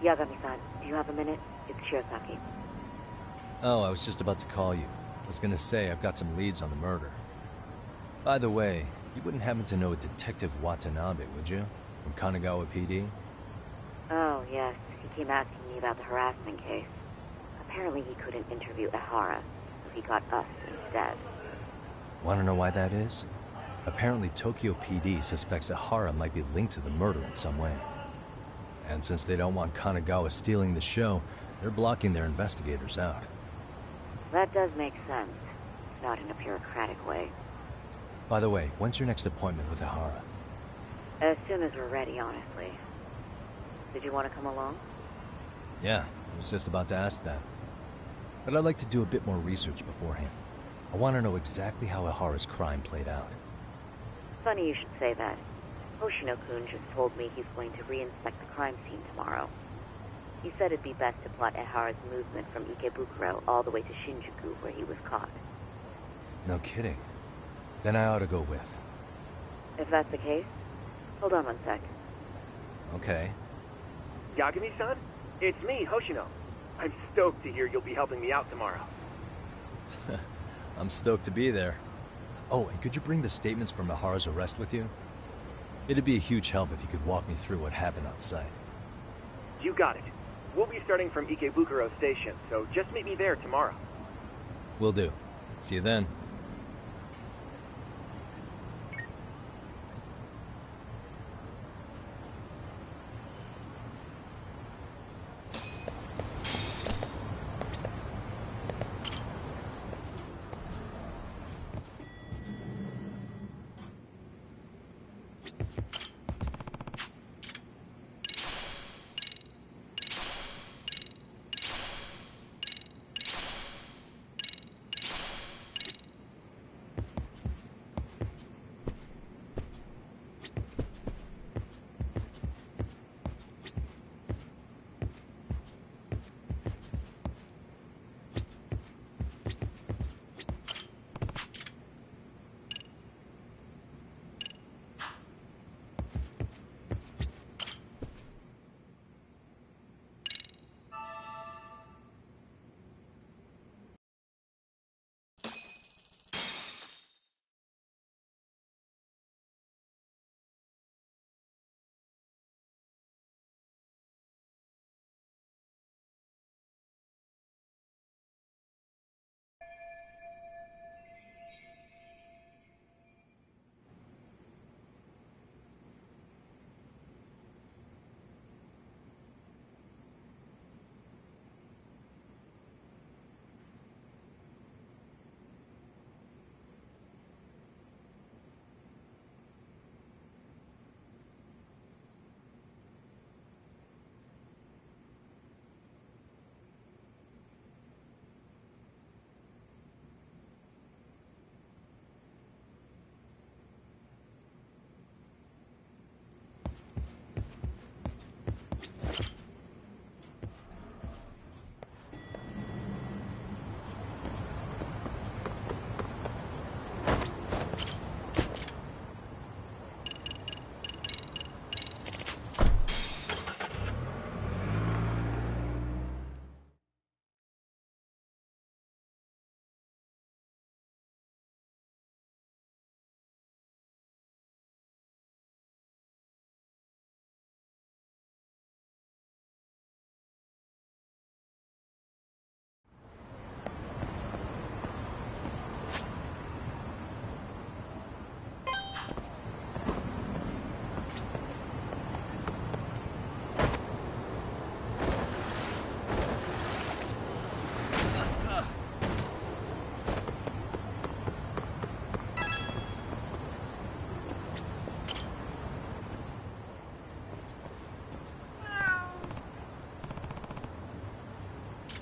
Yagami-san, do you have a minute? It's Shirosaki. Oh, I was just about to call you. I was gonna say I've got some leads on the murder. By the way, you wouldn't happen to know a Detective Watanabe, would you? From Kanagawa PD? Oh, yes. He came asking me about the harassment case. Apparently he couldn't interview Ehara, so he got us instead. Wanna know why that is? Apparently Tokyo PD suspects Ehara might be linked to the murder in some way. And since they don't want Kanagawa stealing the show, they're blocking their investigators out. That does make sense. Not in a bureaucratic way. By the way, when's your next appointment with Ehara? As soon as we're ready, honestly. Did you want to come along? Yeah, I was just about to ask that. But I'd like to do a bit more research beforehand. I want to know exactly how Ehara's crime played out. Funny you should say that. Hoshino-kun just told me he's going to re-inspect the crime scene tomorrow. He said it'd be best to plot Ehara's movement from Ikebukuro all the way to Shinjuku, where he was caught. No kidding. Then I ought to go with. If that's the case, hold on one sec. Okay. Yagami-san? It's me, Hoshino. I'm stoked to hear you'll be helping me out tomorrow. I'm stoked to be there. Oh, and could you bring the statements from Ehara's arrest with you? It'd be a huge help if you could walk me through what happened on site. You got it. We'll be starting from Ikebukuro Station, so just meet me there tomorrow. Will do. See you then.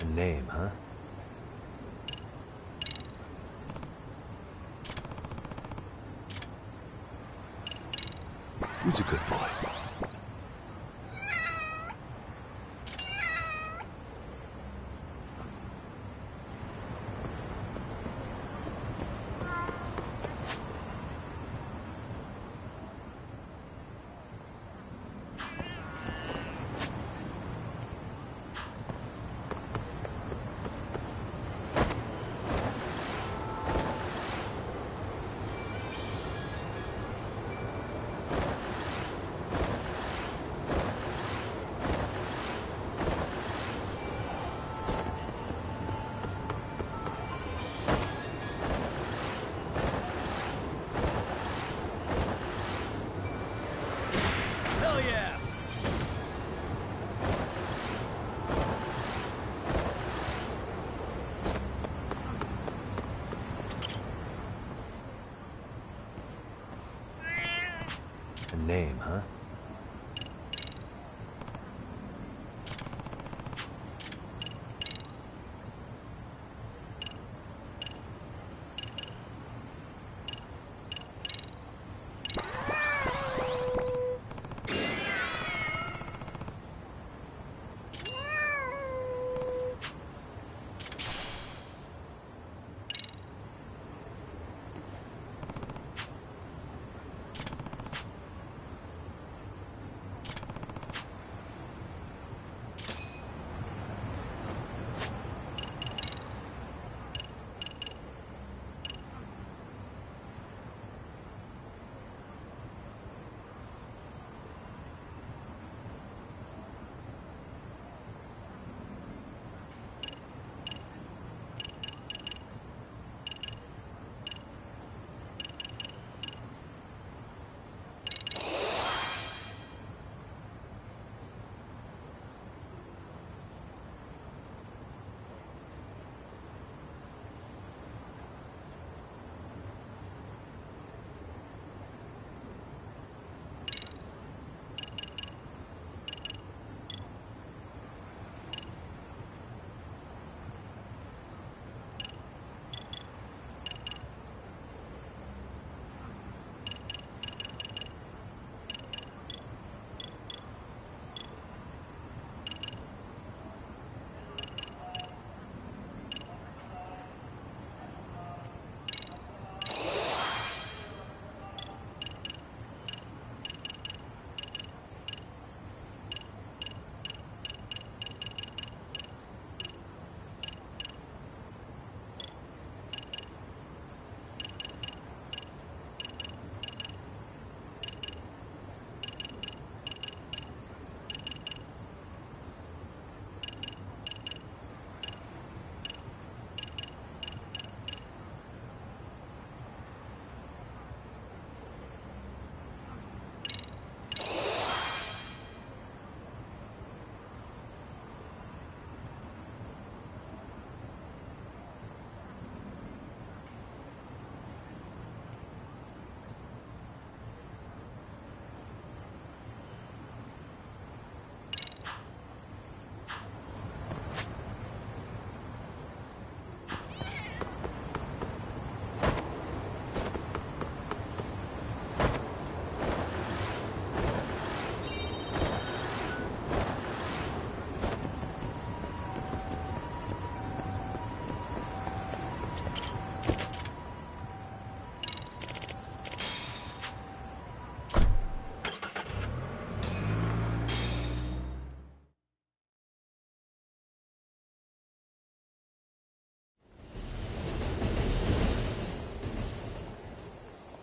A name, huh? Who's a good boy? name, huh?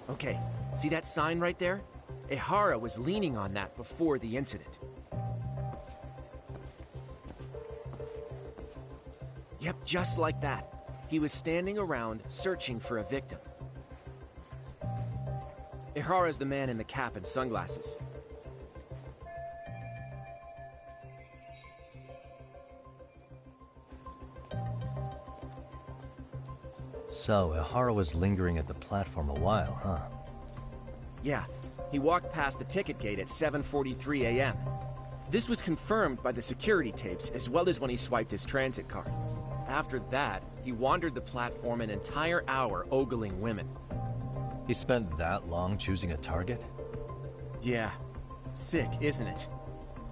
Okay, see that sign right there? Ehara was leaning on that before the incident. Yep, just like that. He was standing around searching for a victim. Ehara's the man in the cap and sunglasses. So, Ehara was lingering at the platform a while, huh? Yeah, he walked past the ticket gate at 7:43 a.m. This was confirmed by the security tapes as well as when he swiped his transit card. After that, he wandered the platform an entire hour ogling women. He spent that long choosing a target? Yeah, sick, isn't it?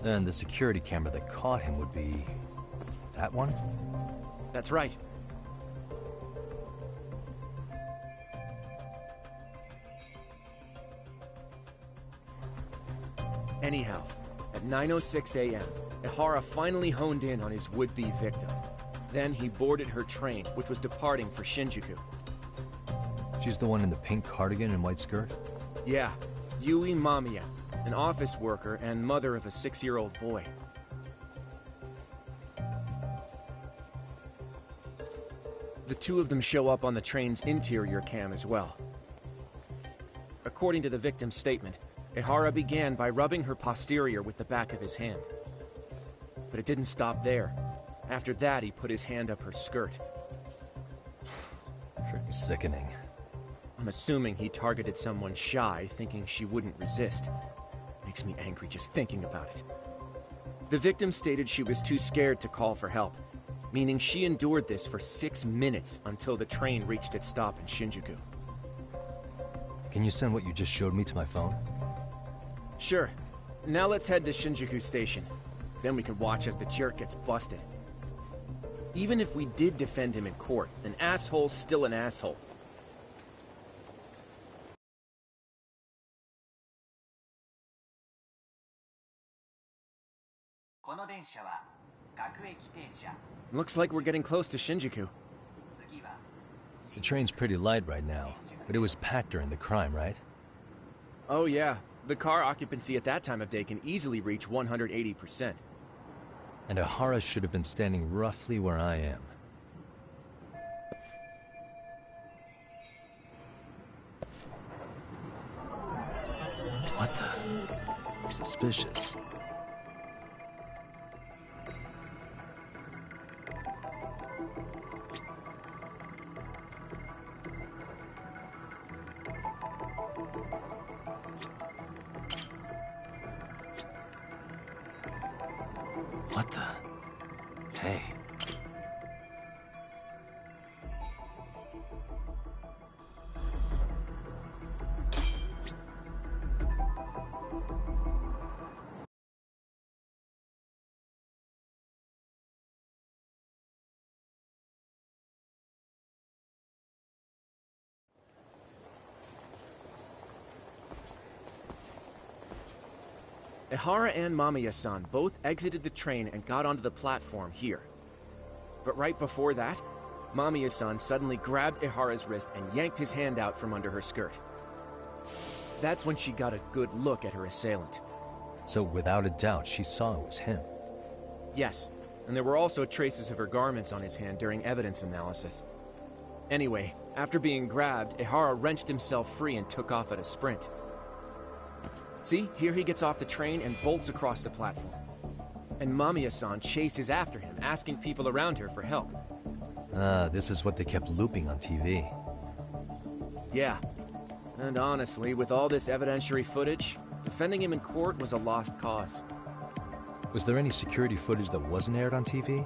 And the security camera that caught him would be... that one? That's right. Anyhow, at 9:06 a.m., Ehara finally honed in on his would-be victim. Then he boarded her train, which was departing for Shinjuku. She's the one in the pink cardigan and white skirt? Yeah, Yui Mamiya, an office worker and mother of a 6-year-old boy. The two of them show up on the train's interior cam as well. According to the victim's statement, Ehara began by rubbing her posterior with the back of his hand. But it didn't stop there. After that, he put his hand up her skirt. Pretty sickening. I'm assuming he targeted someone shy, thinking she wouldn't resist. makes me angry just thinking about it. The victim stated she was too scared to call for help, meaning she endured this for 6 minutes until the train reached its stop in Shinjuku. Can you send what you just showed me to my phone? Sure. Now let's head to Shinjuku Station. Then we can watch as the jerk gets busted. Even if we did defend him in court, an asshole's still an asshole. Looks like we're getting close to Shinjuku. The train's pretty light right now, but it was packed during the crime, right? Oh yeah, the car occupancy at that time of day can easily reach 180%. And Ihara should have been standing roughly where I am. What the? Suspicious. What the? Hey. Ihara and Mamiya-san both exited the train and got onto the platform here. But right before that, Mamiya-san suddenly grabbed Ihara's wrist and yanked his hand out from under her skirt. That's when she got a good look at her assailant. So without a doubt, she saw it was him. Yes, and there were also traces of her garments on his hand during evidence analysis. Anyway, after being grabbed, Ihara wrenched himself free and took off at a sprint. See, here he gets off the train and bolts across the platform. And Mamiya-san chases after him, asking people around her for help. Ah, this is what they kept looping on TV. Yeah. And honestly, with all this evidentiary footage, defending him in court was a lost cause. Was there any security footage that wasn't aired on TV?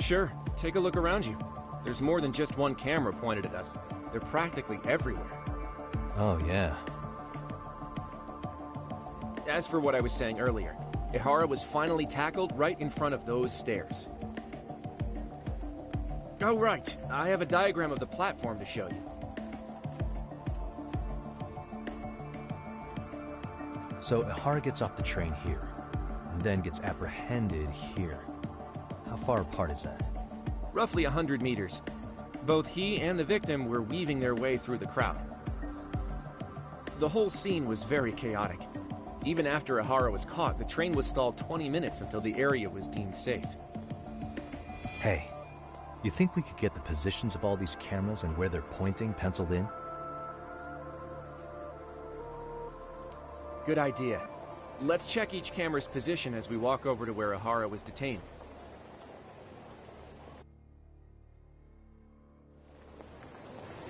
Sure, take a look around you. There's more than just one camera pointed at us. They're practically everywhere. Oh, yeah. As for what I was saying earlier, Ihara was finally tackled right in front of those stairs. Oh right, I have a diagram of the platform to show you. So Ihara gets off the train here, and then gets apprehended here. How far apart is that? Roughly 100 meters. Both he and the victim were weaving their way through the crowd. The whole scene was very chaotic. Even after Ihara was caught, the train was stalled 20 minutes until the area was deemed safe. Hey, you think we could get the positions of all these cameras and where they're pointing penciled in? Good idea. Let's check each camera's position as we walk over to where Ihara was detained.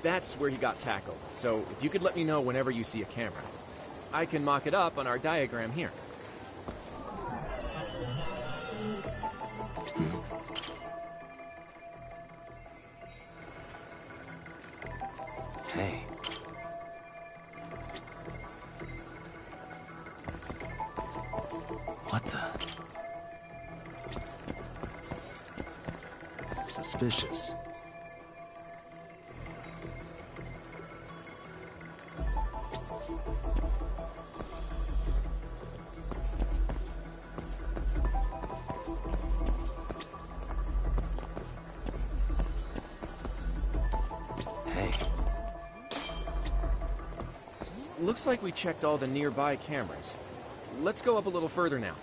That's where he got tackled, so if you could let me know whenever you see a camera. I can mock it up on our diagram here. Hey. What the? Suspicious. Looks like we checked all the nearby cameras. Let's go up a little further now.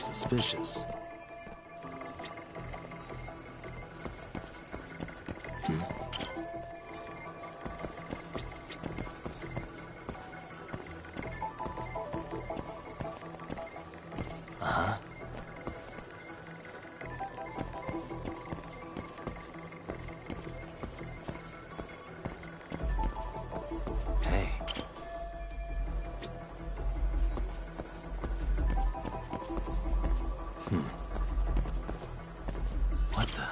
Suspicious. What the?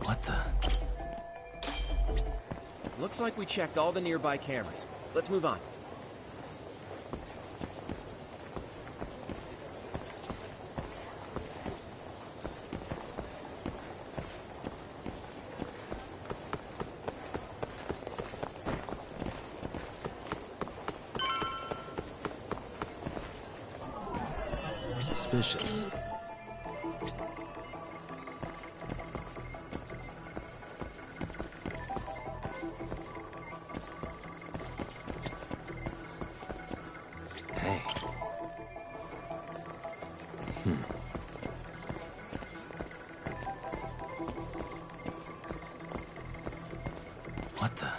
What the? Looks like we checked all the nearby cameras. Let's move on. Suspicious. Hey. What the?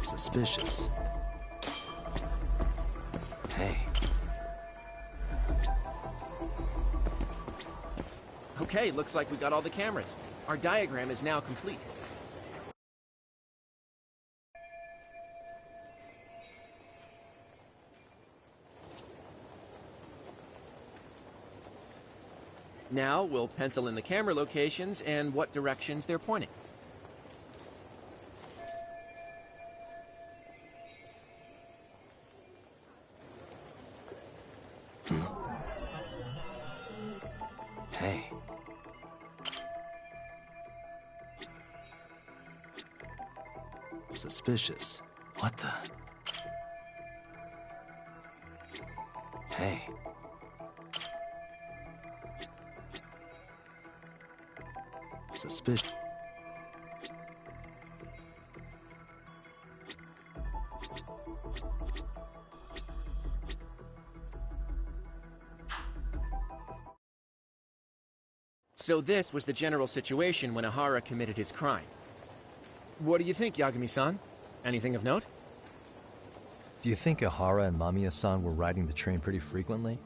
Suspicious. Hey. Okay, looks like we got all the cameras. Our diagram is now complete. Now we'll pencil in the camera locations and what directions they're pointing. Hey. Suspicious. What the? Hey. Suspicious. So this was the general situation when Ihara committed his crime. What do you think, Yagami-san? Anything of note? Do you think Ihara and Mamiya-san were riding the train pretty frequently?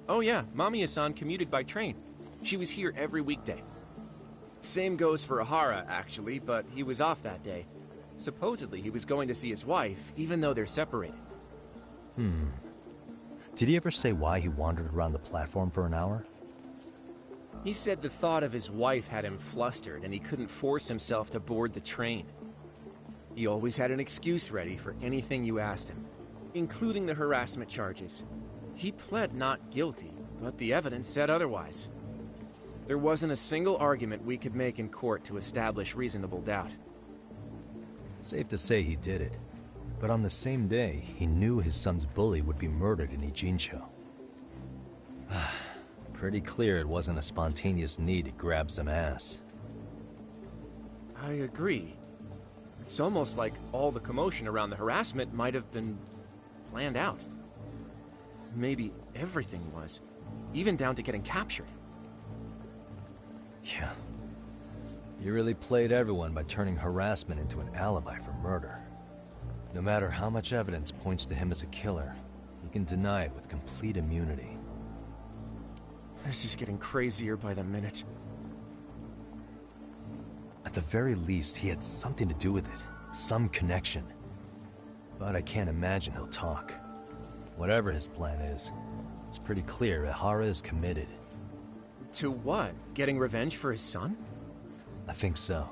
Oh yeah, Mamiya-san commuted by train. She was here every weekday. Same goes for Ihara, actually, but he was off that day. Supposedly, he was going to see his wife, even though they're separated. Did he ever say why he wandered around the platform for an hour? He said the thought of his wife had him flustered, and he couldn't force himself to board the train. He always had an excuse ready for anything you asked him, including the harassment charges. He pled not guilty, but the evidence said otherwise. There wasn't a single argument we could make in court to establish reasonable doubt. Safe to say he did it. But on the same day, he knew his son's bully would be murdered in Ijincho. Pretty clear it wasn't a spontaneous need to grab some ass. I agree. It's almost like all the commotion around the harassment might have been planned out. Maybe everything was, even down to getting captured. Yeah. You really played everyone by turning harassment into an alibi for murder. No matter how much evidence points to him as a killer, he can deny it with complete immunity. This is getting crazier by the minute. At the very least, he had something to do with it. Some connection. But I can't imagine he'll talk. Whatever his plan is, it's pretty clear Ihara is committed. To what? Getting revenge for his son? I think so.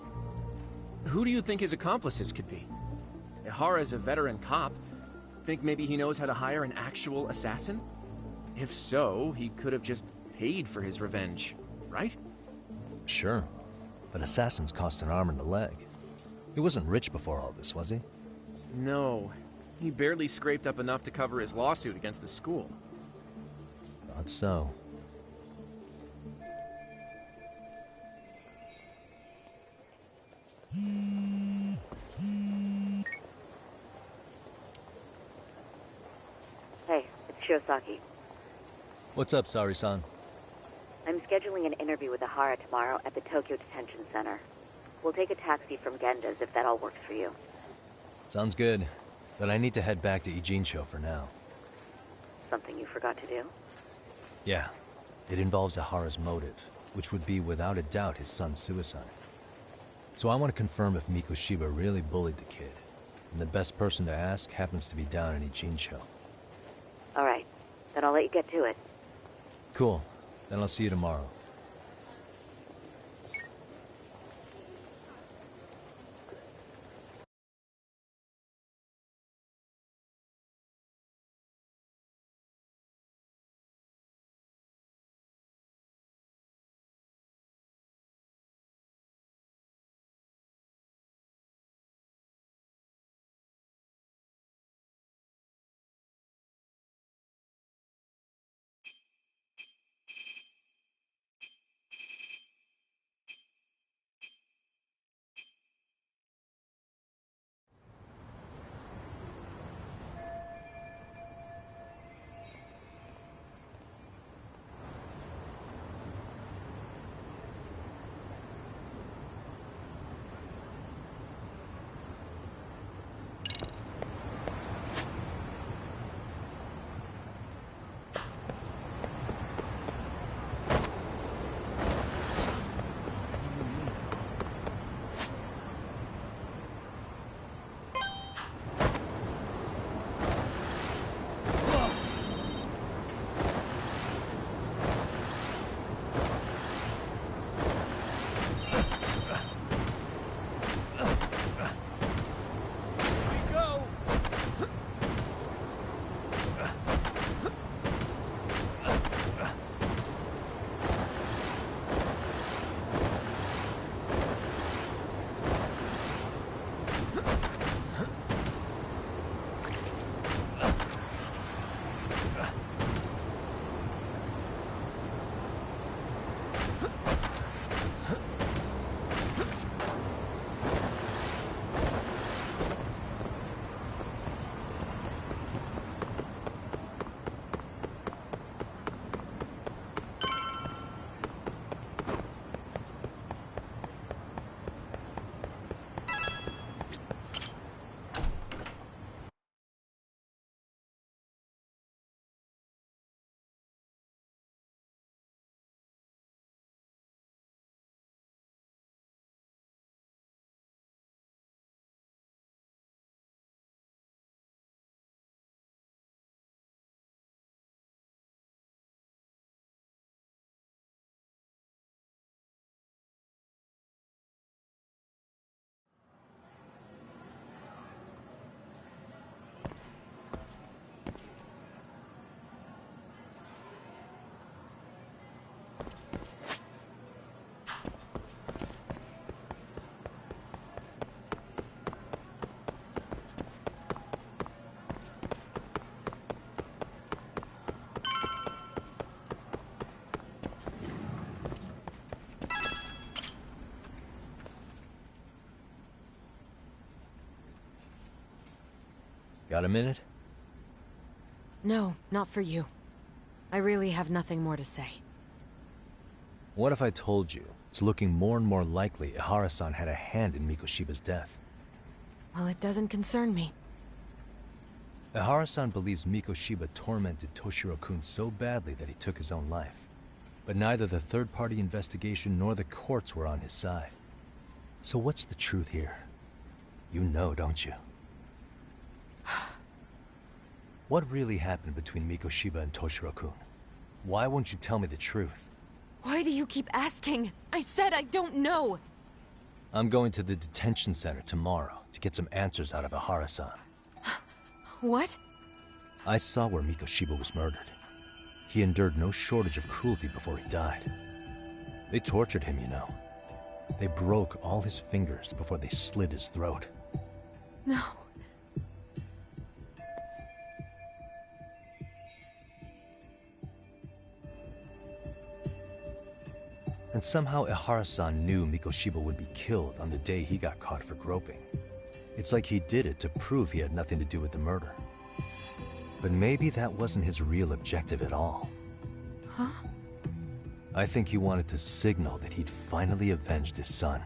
Who do you think his accomplices could be? Ihara's a veteran cop. Think maybe he knows how to hire an actual assassin? If so, he could have just paid for his revenge, right? Sure. But assassins cost an arm and a leg. He wasn't rich before all this, was he? No. He barely scraped up enough to cover his lawsuit against the school. Thought so. Hey, it's Shiosaki. What's up, Sari-san? I'm scheduling an interview with Ihara tomorrow at the Tokyo Detention Center. We'll take a taxi from Genda's if that all works for you. Sounds good, but I need to head back to Ijincho for now. Something you forgot to do? Yeah, it involves Ihara's motive, which would be without a doubt his son's suicide. So I want to confirm if Mikoshiba really bullied the kid, and the best person to ask happens to be down in Ijincho. All right, then I'll let you get to it. Cool, then I'll see you tomorrow. Got a minute? No, not for you. I really have nothing more to say. What if I told you it's looking more and more likely Ihara-san had a hand in Mikoshiba's death? Well, it doesn't concern me. Ihara-san believes Mikoshiba tormented Toshiro-kun so badly that he took his own life. But neither the third-party investigation nor the courts were on his side. So what's the truth here? You know, don't you? What really happened between Mikoshiba and Toshiro-kun? Why won't you tell me the truth? Why do you keep asking? I said I don't know! I'm going to the detention center tomorrow to get some answers out of Ihara-san. What? I saw where Mikoshiba was murdered. He endured no shortage of cruelty before he died. They tortured him, you know. They broke all his fingers before they slit his throat. No. And somehow Ihara-san knew Mikoshiba would be killed on the day he got caught for groping. It's like he did it to prove he had nothing to do with the murder. But maybe that wasn't his real objective at all. Huh? I think he wanted to signal that he'd finally avenged his son.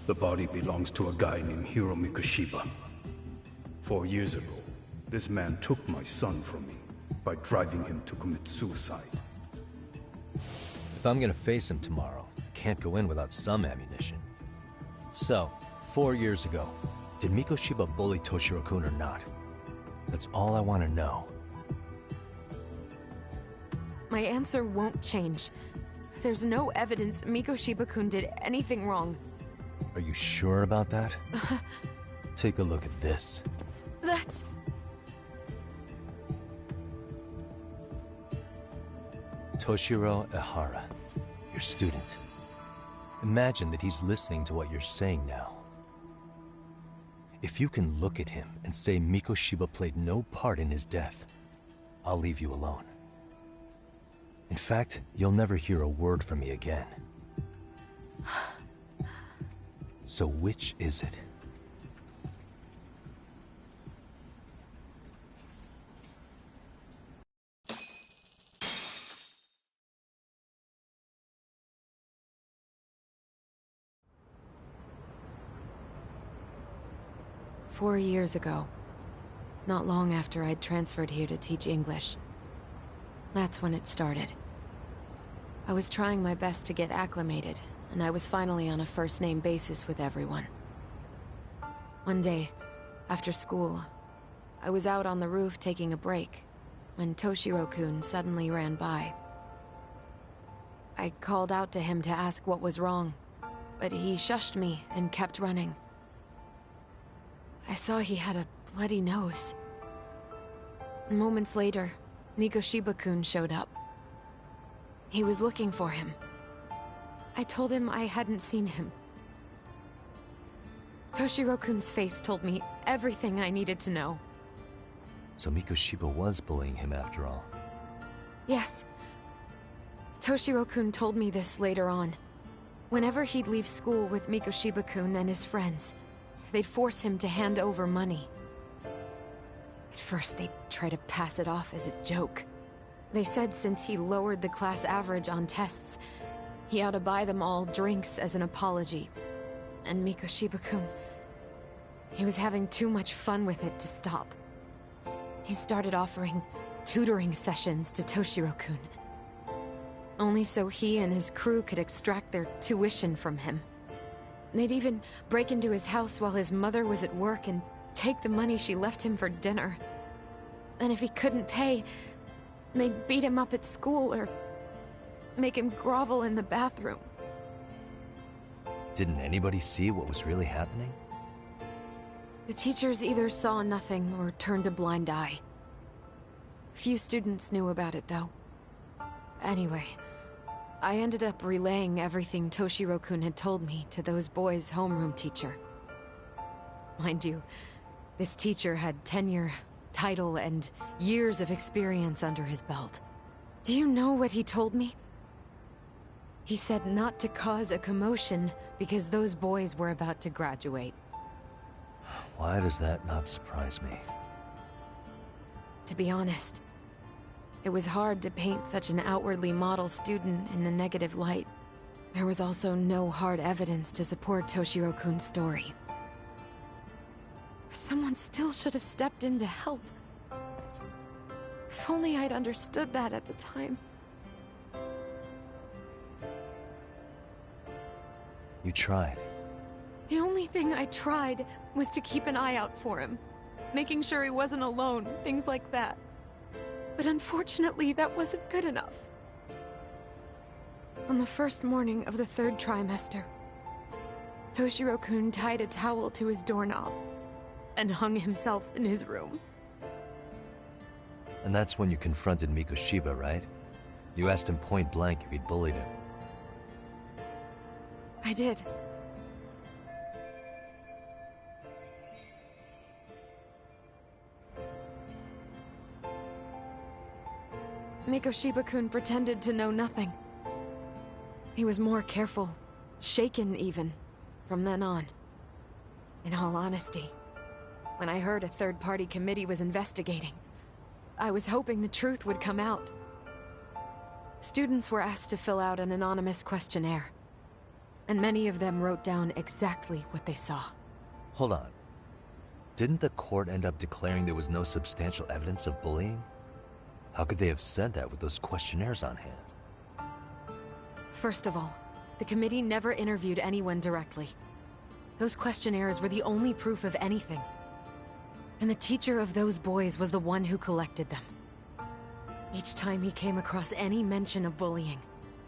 The body belongs to a guy named Hiro Mikoshiba. 4 years ago, this man took my son from me by driving him to commit suicide. If I'm gonna face him tomorrow, I can't go in without some ammunition. So, 4 years ago, did Mikoshiba bully Toshiro-kun or not? That's all I want to know. My answer won't change. There's no evidence Mikoshiba-kun did anything wrong. Are you sure about that? Take a look at this. That's... Toshiro Ihara, your student. Imagine that he's listening to what you're saying now. If you can look at him and say Mikoshiba played no part in his death, I'll leave you alone. In fact, you'll never hear a word from me again. So which is it? "4 years ago, not long after I'd transferred here to teach English. That's when it started. I was trying my best to get acclimated, and I was finally on a first-name basis with everyone. One day, after school, I was out on the roof taking a break, when Toshiro-kun suddenly ran by. I called out to him to ask what was wrong, but he shushed me and kept running. I saw he had a bloody nose. Moments later, Mikoshiba-kun showed up. He was looking for him. I told him I hadn't seen him. Toshiro-kun's face told me everything I needed to know. So Mikoshiba was bullying him after all. Yes. Toshiro-kun told me this later on. Whenever he'd leave school with Mikoshiba-kun and his friends, they'd force him to hand over money. At first, they'd try to pass it off as a joke. They said since he lowered the class average on tests, he ought to buy them all drinks as an apology. And Mikoshiba-kun, he was having too much fun with it to stop. He started offering tutoring sessions to Toshiro-kun. Only so he and his crew could extract their tuition from him. They'd even break into his house while his mother was at work and take the money she left him for dinner. And if he couldn't pay, they'd beat him up at school or make him grovel in the bathroom. Didn't anybody see what was really happening? The teachers either saw nothing or turned a blind eye. Few students knew about it, though. Anyway, I ended up relaying everything Toshiro-kun had told me to those boys' homeroom teacher. Mind you, this teacher had tenure, title, and years of experience under his belt. Do you know what he told me? He said not to cause a commotion because those boys were about to graduate. Why does that not surprise me? To be honest, it was hard to paint such an outwardly model student in a negative light. There was also no hard evidence to support Toshiro-kun's story. But someone still should have stepped in to help. If only I'd understood that at the time. You tried. The only thing I tried was to keep an eye out for him. Making sure he wasn't alone, things like that. But unfortunately, that wasn't good enough. On the first morning of the 3rd trimester, Toshiro-kun tied a towel to his doorknob and hung himself in his room. And that's when you confronted Mikoshiba, right? You asked him point blank if he'd bullied him. I did. Mikoshiba-kun pretended to know nothing. He was more careful, shaken even, from then on. In all honesty, when I heard a third-party committee was investigating, I was hoping the truth would come out. Students were asked to fill out an anonymous questionnaire, and many of them wrote down exactly what they saw. Hold on. Didn't the court end up declaring there was no substantial evidence of bullying? How could they have said that with those questionnaires on hand? First of all, the committee never interviewed anyone directly. Those questionnaires were the only proof of anything. And the teacher of those boys was the one who collected them. Each time he came across any mention of bullying,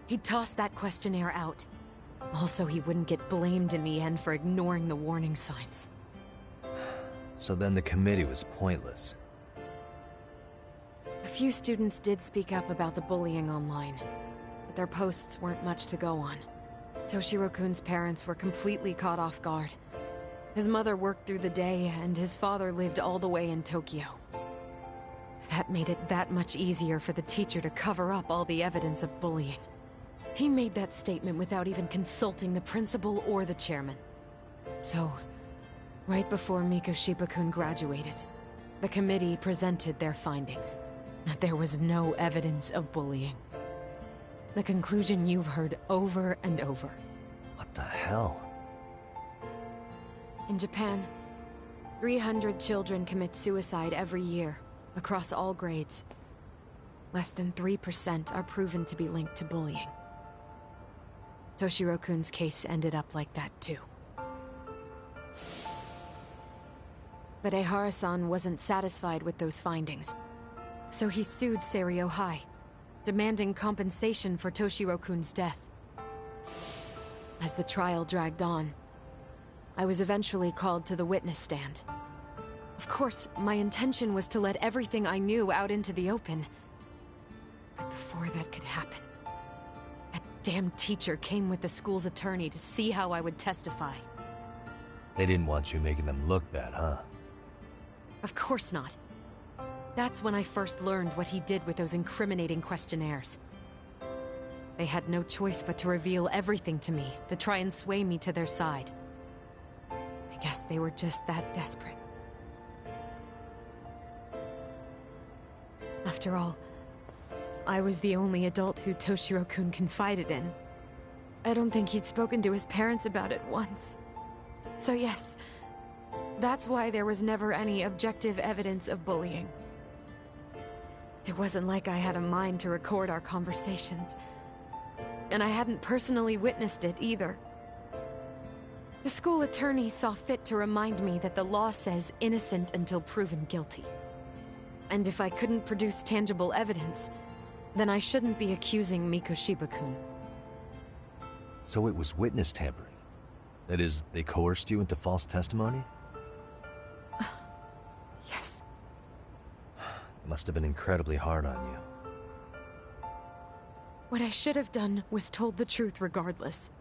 he'd toss that questionnaire out. Also, he wouldn't get blamed in the end for ignoring the warning signs. So then the committee was pointless. A few students did speak up about the bullying online, but their posts weren't much to go on. Toshiro-kun's parents were completely caught off guard. His mother worked through the day, and his father lived all the way in Tokyo. That made it that much easier for the teacher to cover up all the evidence of bullying. He made that statement without even consulting the principal or the chairman. So, right before Mikoshiba-kun graduated, the committee presented their findings. That there was no evidence of bullying. The conclusion you've heard over and over. What the hell? In Japan, 300 children commit suicide every year, across all grades. Less than 3% are proven to be linked to bullying. Toshiro-kun's case ended up like that too. But Ehara-san wasn't satisfied with those findings. So he sued Seiryo High, demanding compensation for Toshiro-kun's death. As the trial dragged on, I was eventually called to the witness stand. Of course, my intention was to let everything I knew out into the open. But before that could happen, that damn teacher came with the school's attorney to see how I would testify. They didn't want you making them look bad, huh? Of course not. That's when I first learned what he did with those incriminating questionnaires. They had no choice but to reveal everything to me, to try and sway me to their side. I guess they were just that desperate. After all, I was the only adult who Toshiro-kun confided in. I don't think he'd spoken to his parents about it once. So yes, that's why there was never any objective evidence of bullying. It wasn't like I had a mind to record our conversations. And I hadn't personally witnessed it either. The school attorney saw fit to remind me that the law says innocent until proven guilty. And if I couldn't produce tangible evidence, then I shouldn't be accusing Mikoshiba-kun. So it was witness tampering. That is, they coerced you into false testimony? Yes. It must have been incredibly hard on you. What I should have done was told the truth regardless.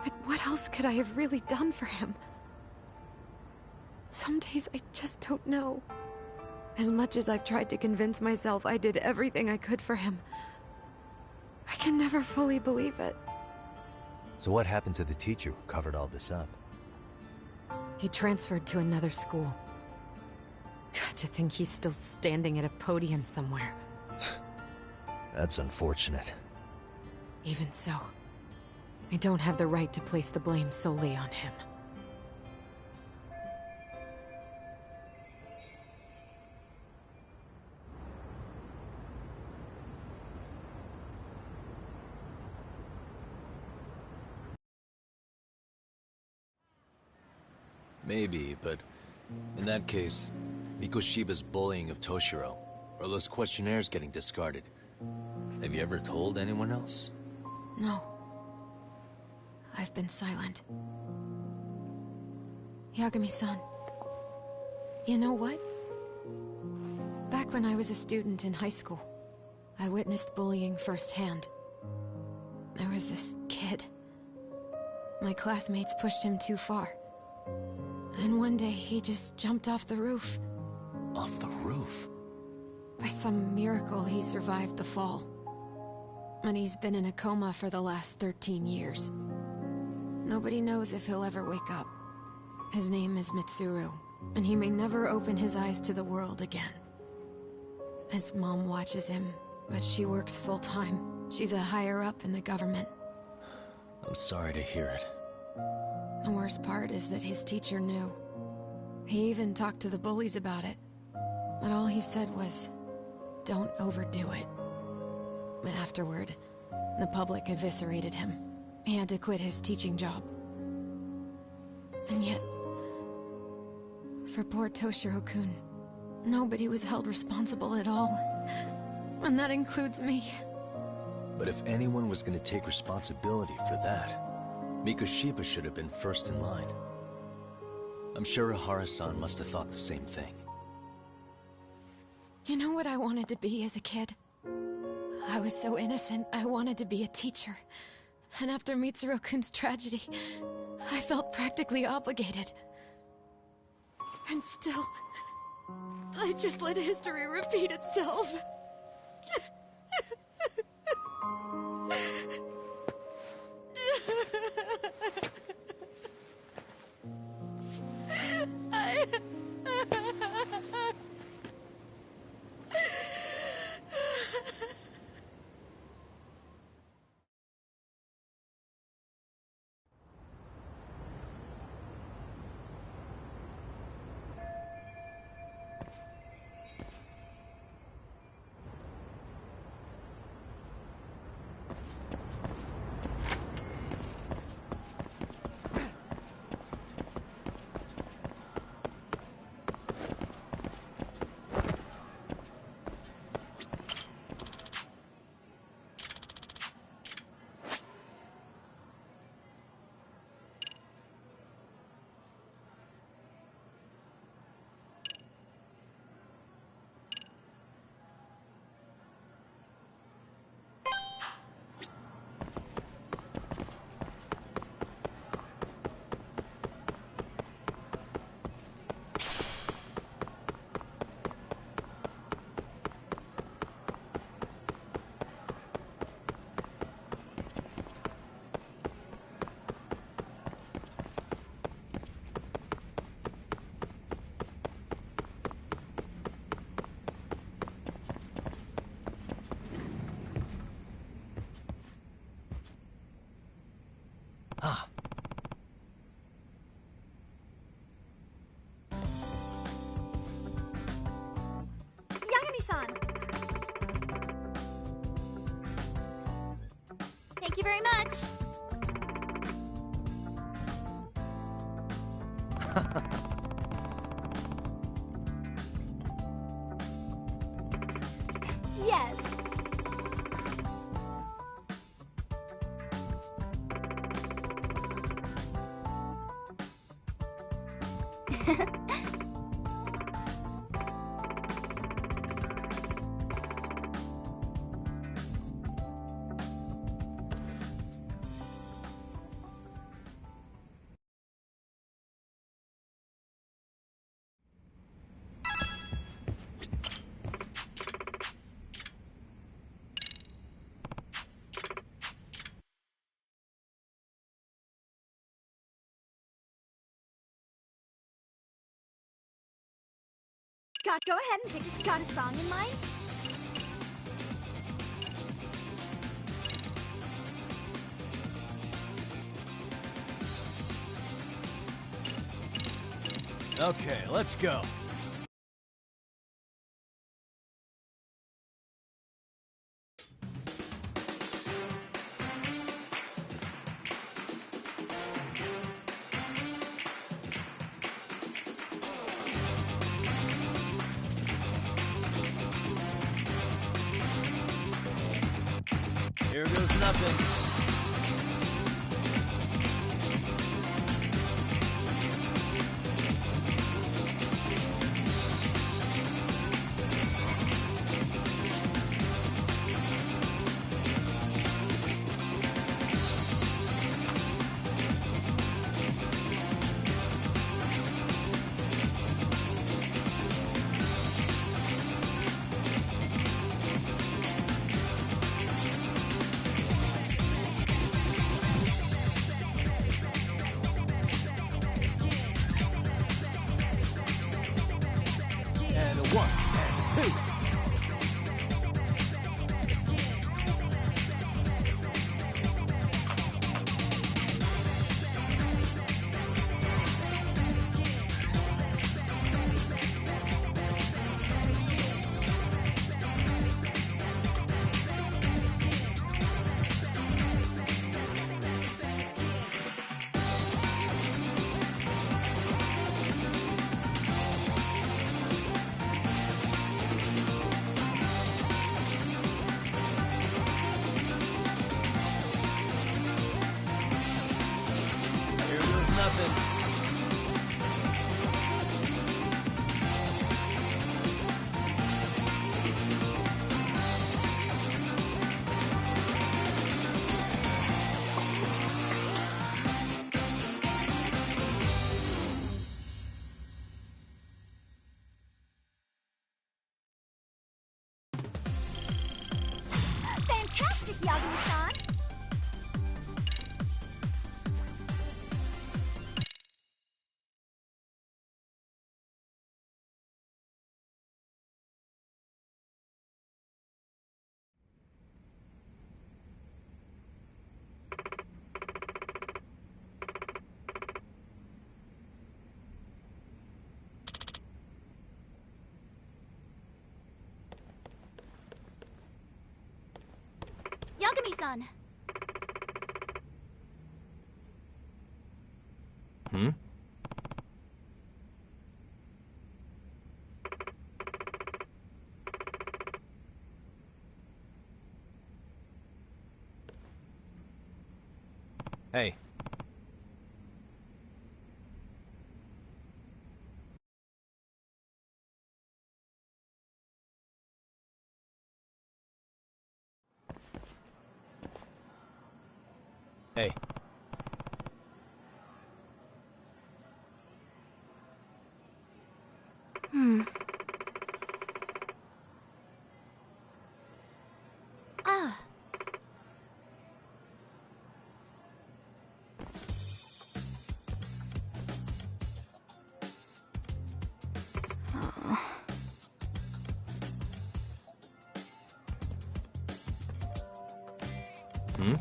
But what else could I have really done for him? Some days I just don't know. As much as I've tried to convince myself I did everything I could for him, I can never fully believe it. So what happened to the teacher who covered all this up? He transferred to another school. God, to think he's still standing at a podium somewhere. That's unfortunate. Even so, I don't have the right to place the blame solely on him. Maybe, but in that case, Mikoshiba's bullying of Toshiro, or those questionnaires getting discarded. Have you ever told anyone else? No. I've been silent. Yagami-san. You know what? Back when I was a student in high school, I witnessed bullying firsthand. There was this kid. My classmates pushed him too far. And one day he just jumped off the roof. Off the roof? By some miracle, he survived the fall. And he's been in a coma for the last 13 years. Nobody knows if he'll ever wake up. His name is Mitsuru, and he may never open his eyes to the world again. His mom watches him, but she works full-time. She's a higher-up in the government. I'm sorry to hear it. The worst part is that his teacher knew. He even talked to the bullies about it. But all he said was, don't overdo it. But afterward, the public eviscerated him. He had to quit his teaching job. And yet, for poor Toshiro-kun, nobody was held responsible at all. And that includes me. But if anyone was going to take responsibility for that, Mikoshiba should have been first in line. I'm sure Ihara-san must have thought the same thing. You know what I wanted to be as a kid? I was so innocent, I wanted to be a teacher. And after Mitsuru-kun's tragedy, I felt practically obligated. And still, I just let history repeat itself. Yagami-san! Thank you very much! Yes! Go ahead and pick. Got a song in mind? Okay, let's go. Here goes nothing. And a 1 and 2. Here goes nothing. Fantastic, Yagami-san! Yagami-san! Hmm? Hey. Hey. Ah. Hmm?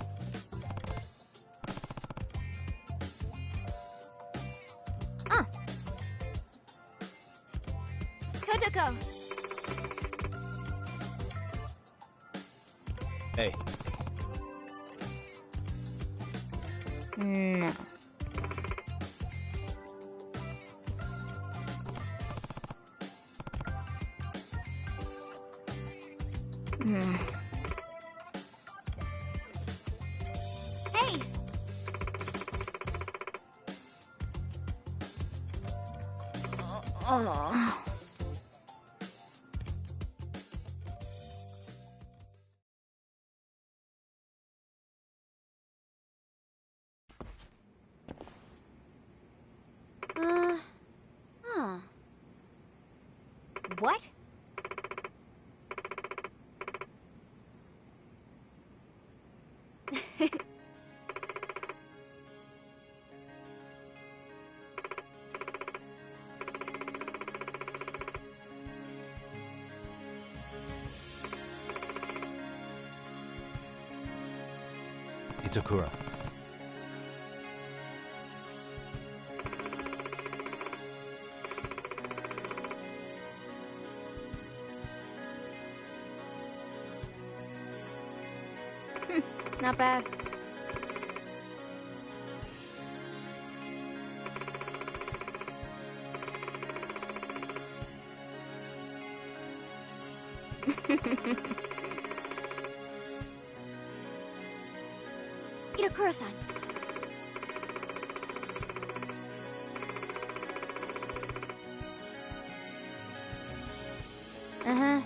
Kotoko! Hey. No. Hey! Oh. Huh. What? Itakura. Not bad. Sakura-san. Uh-huh.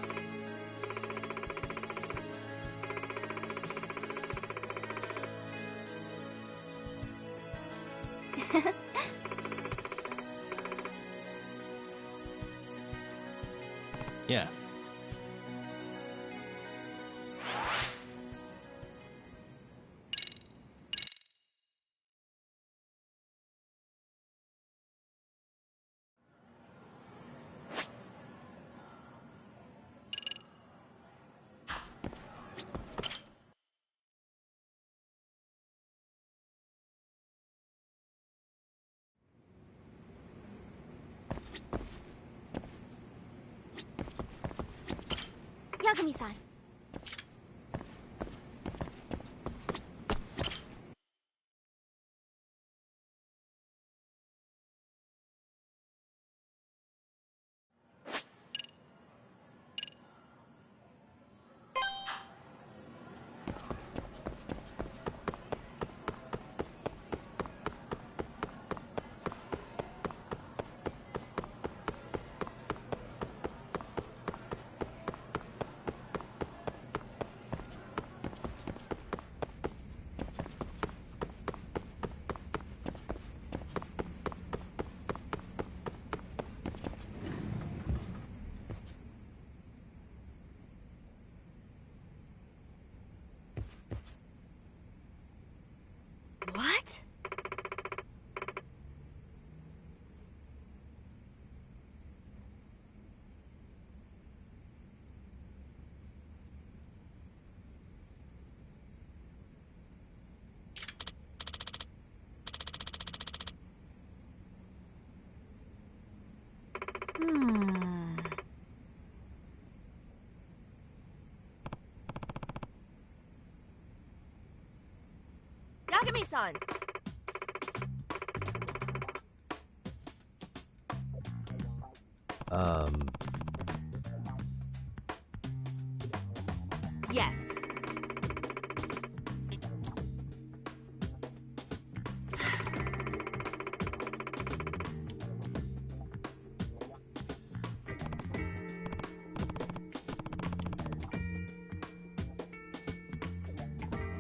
Yeah. Yagami-san. What? Yagami-san. Yes.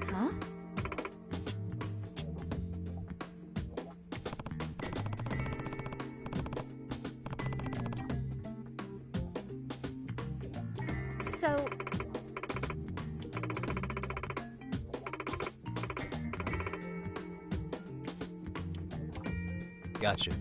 Huh? So... Gotcha.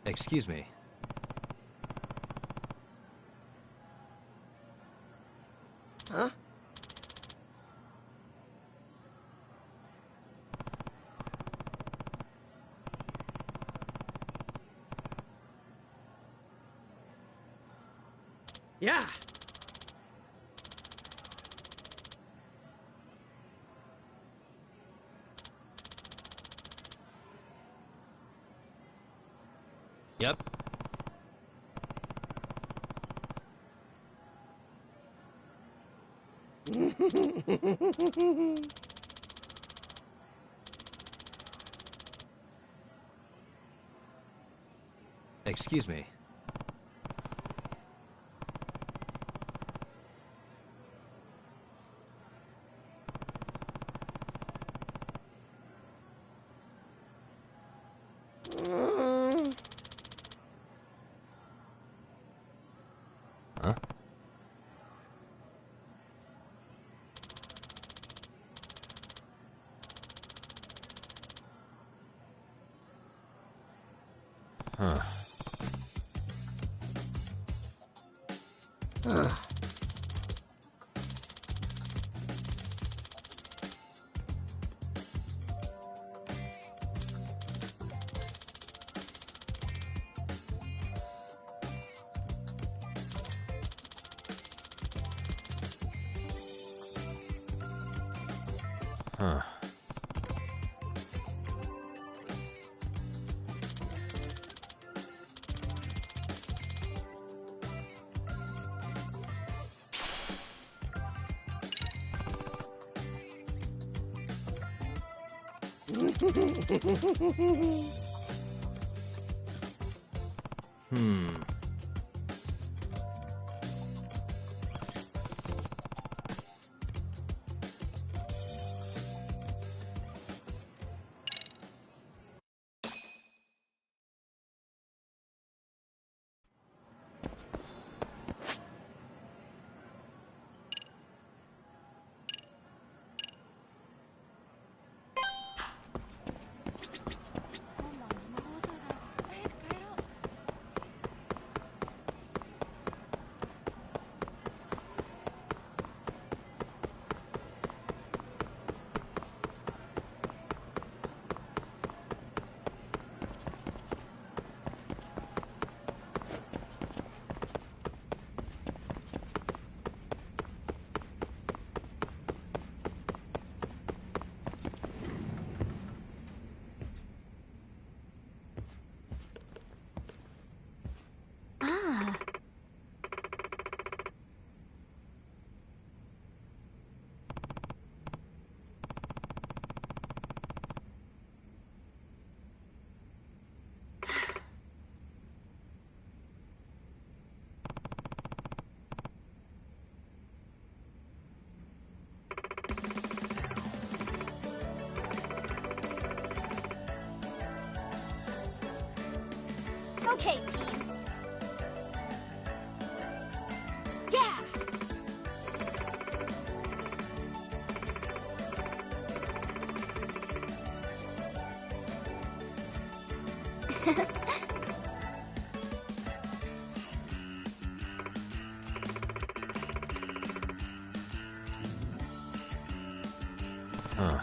Excuse me. Huh? Yeah. Yep. Excuse me. Huh? Huh. Huh. Hmm. Okay, team. Yeah! Huh.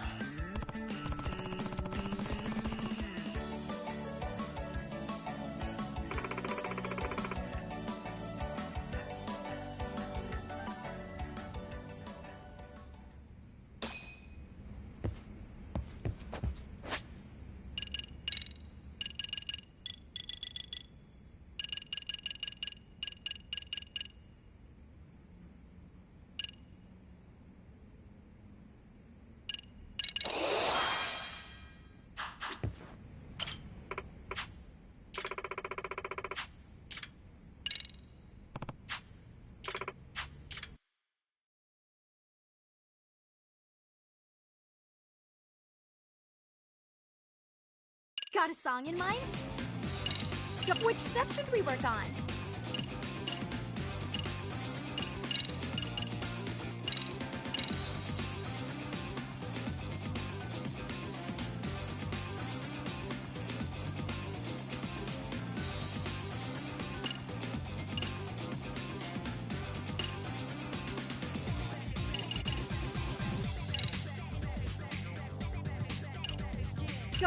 Got a song in mind? Which step should we work on?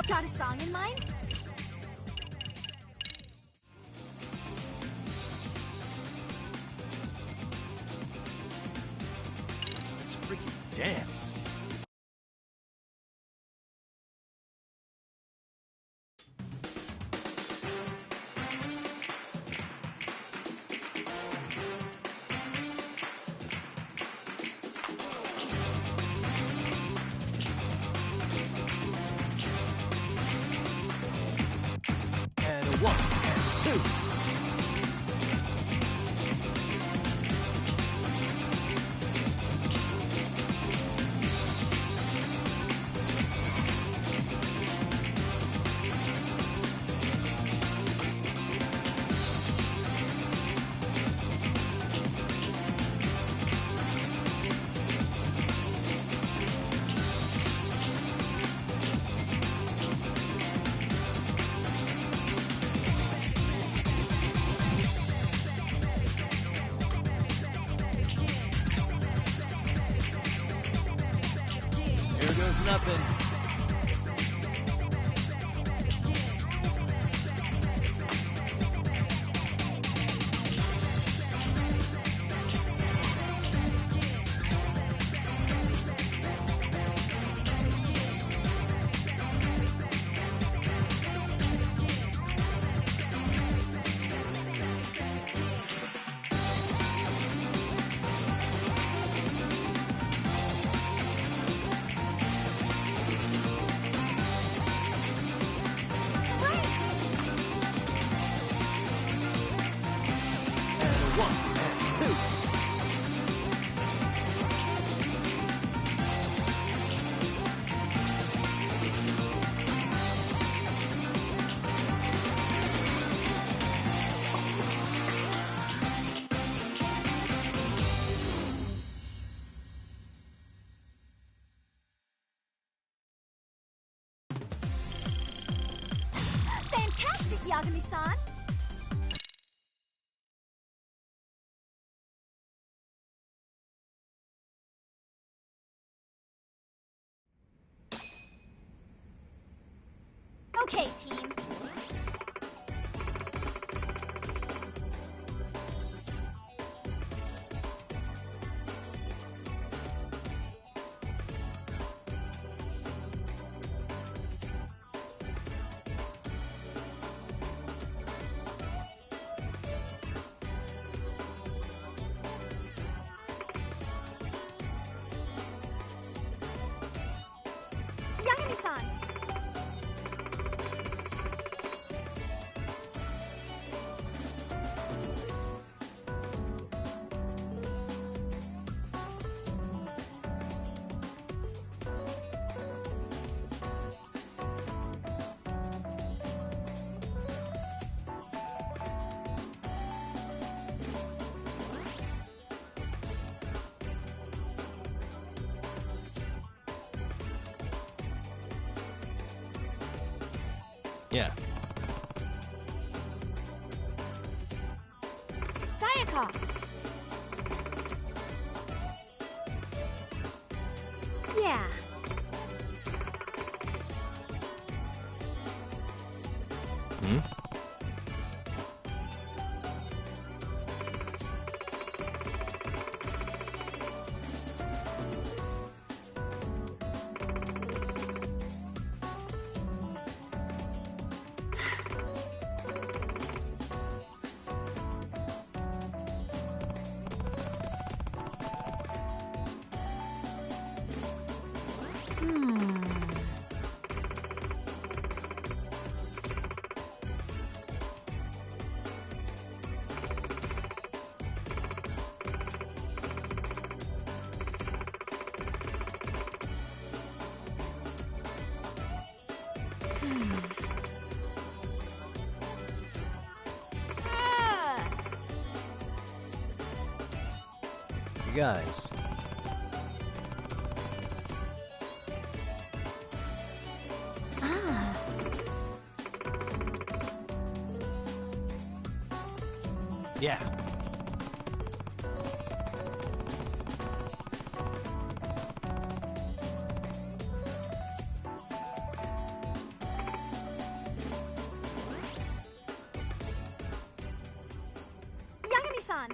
Got a song in mind? Let's freaking dance. And a 1, and a 2. Here goes nothing. And 1 and 2. Fantastic, Yagami-san! Okay, team. Yagami-san! Yeah. Sayaka! Yeah. Hmm? Ah! You guys. Ah. Yeah. Yagami-san!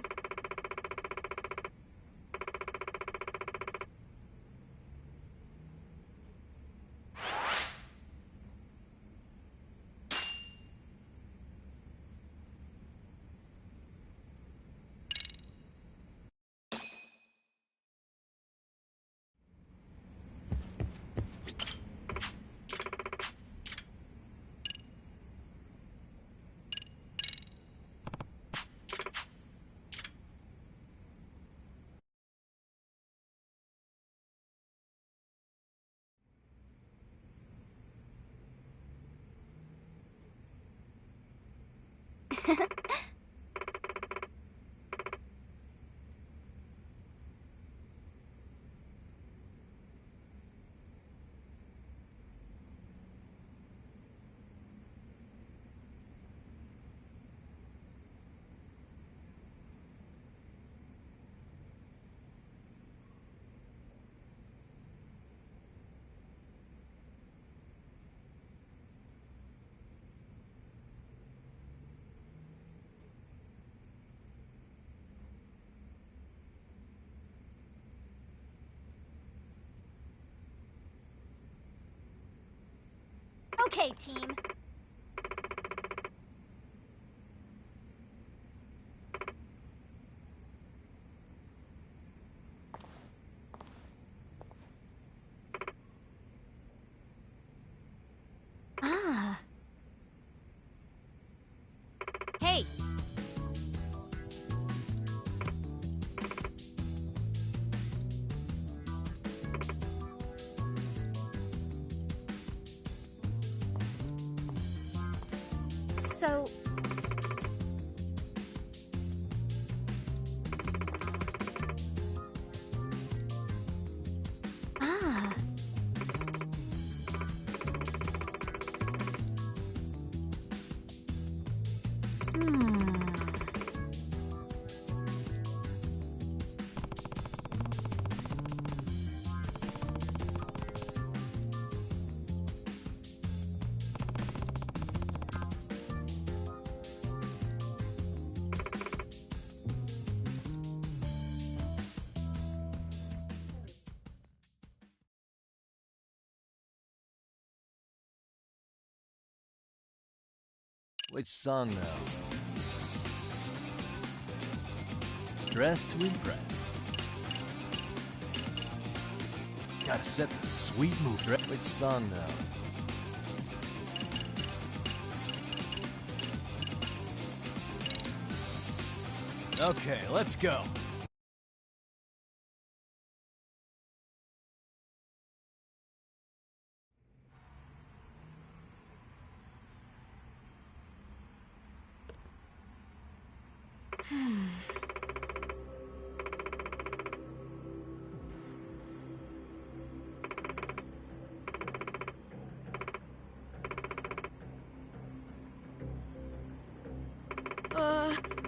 Okay, team. Ah. Hey. So... Ah. Hmm. Which song now? Dress to impress. Gotta set the sweet move. Which song now? Okay, let's go.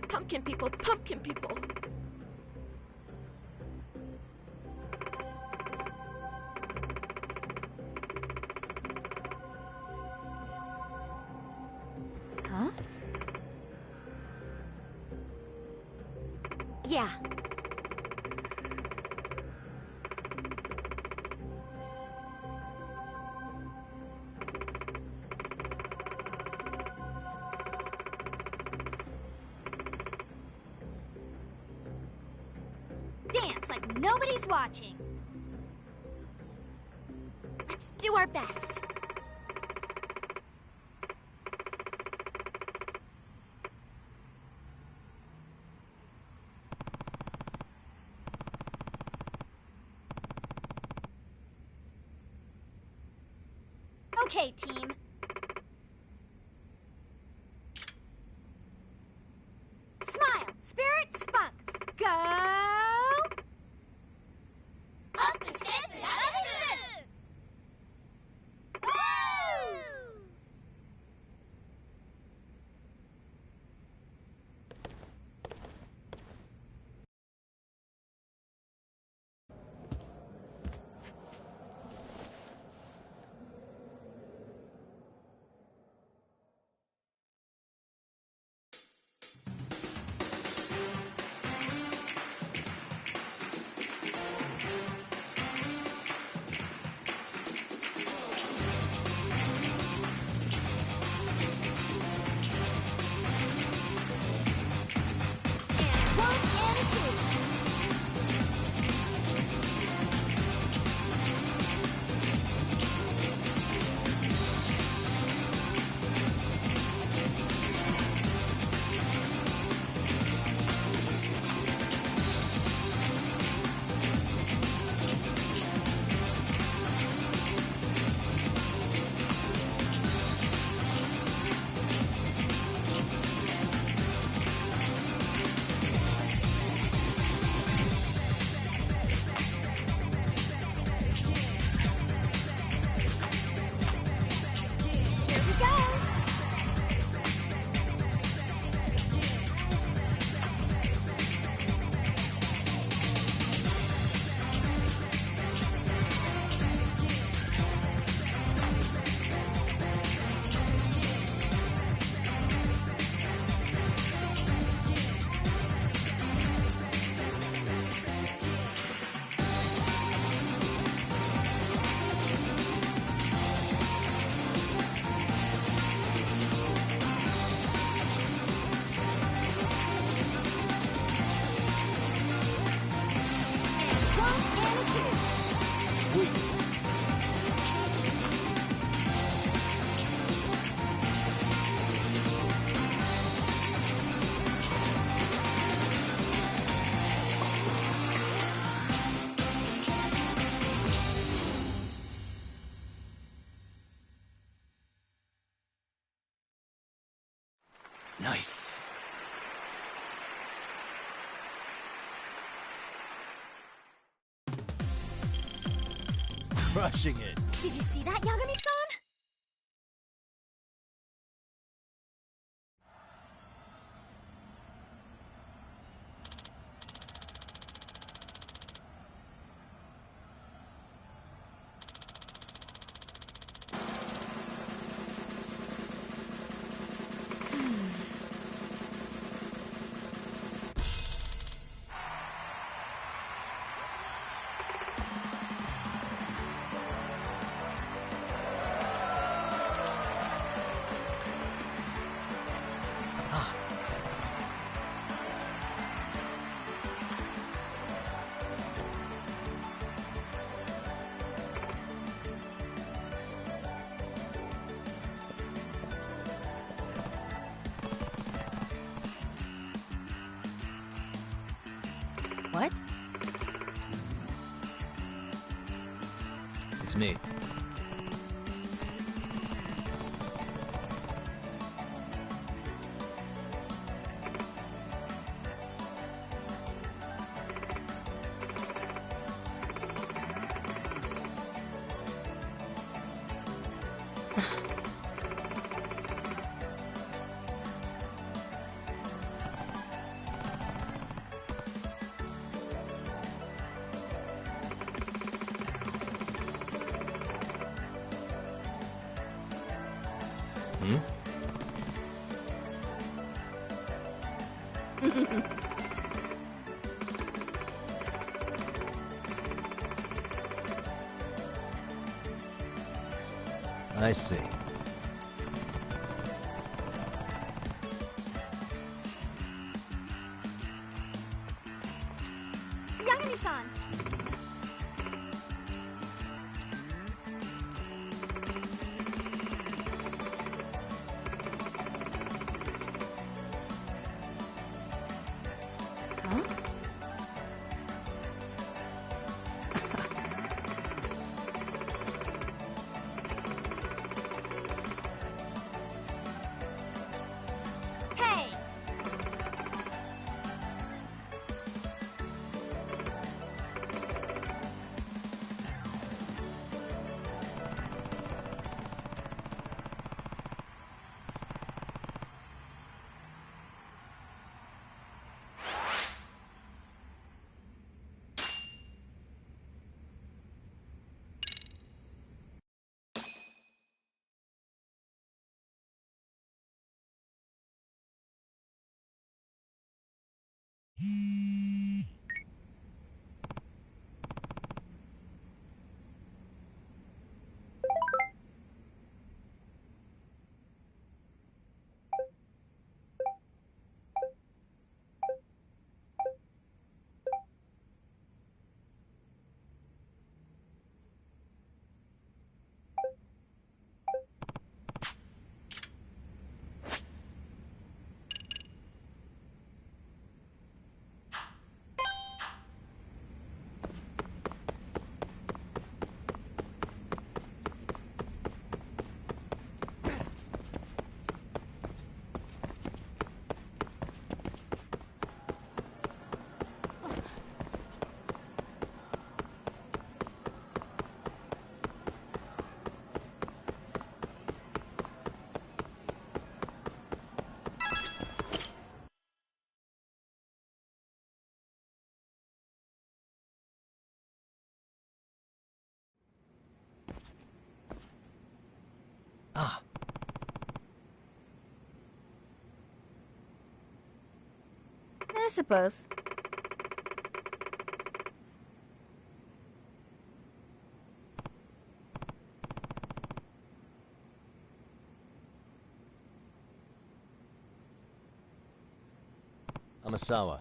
Pumpkin people, pumpkin people. Huh? Yeah. Dance like nobody's watching. Let's do our best. Okay, team. Smile, spirit, spunk. Go! Up and step and Woo! Nice. Crushing it. Did you see that, Yagami-san? What? It's me. Hmm? I see. Yagami-san! Huh? Hey! Ah. I suppose. Amasawa.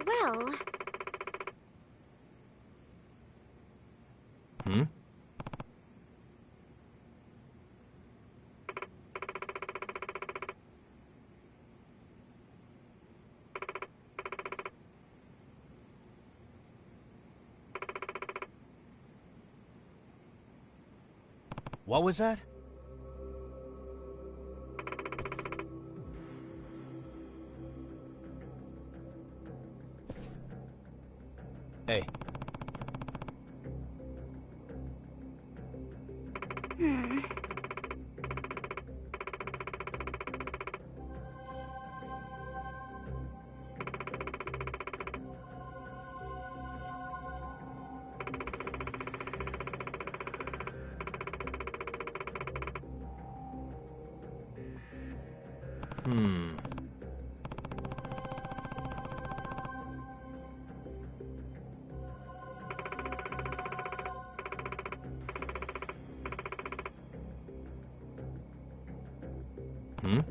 Well... Hmm? What was that? Hey. Hmm?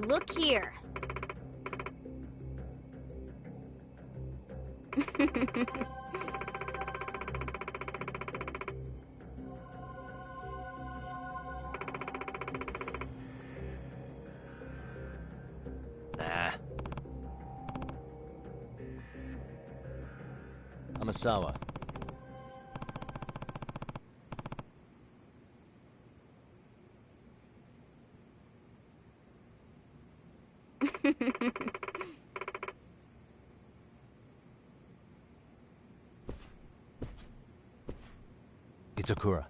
Look here. Nah. Amasawa. Itakura.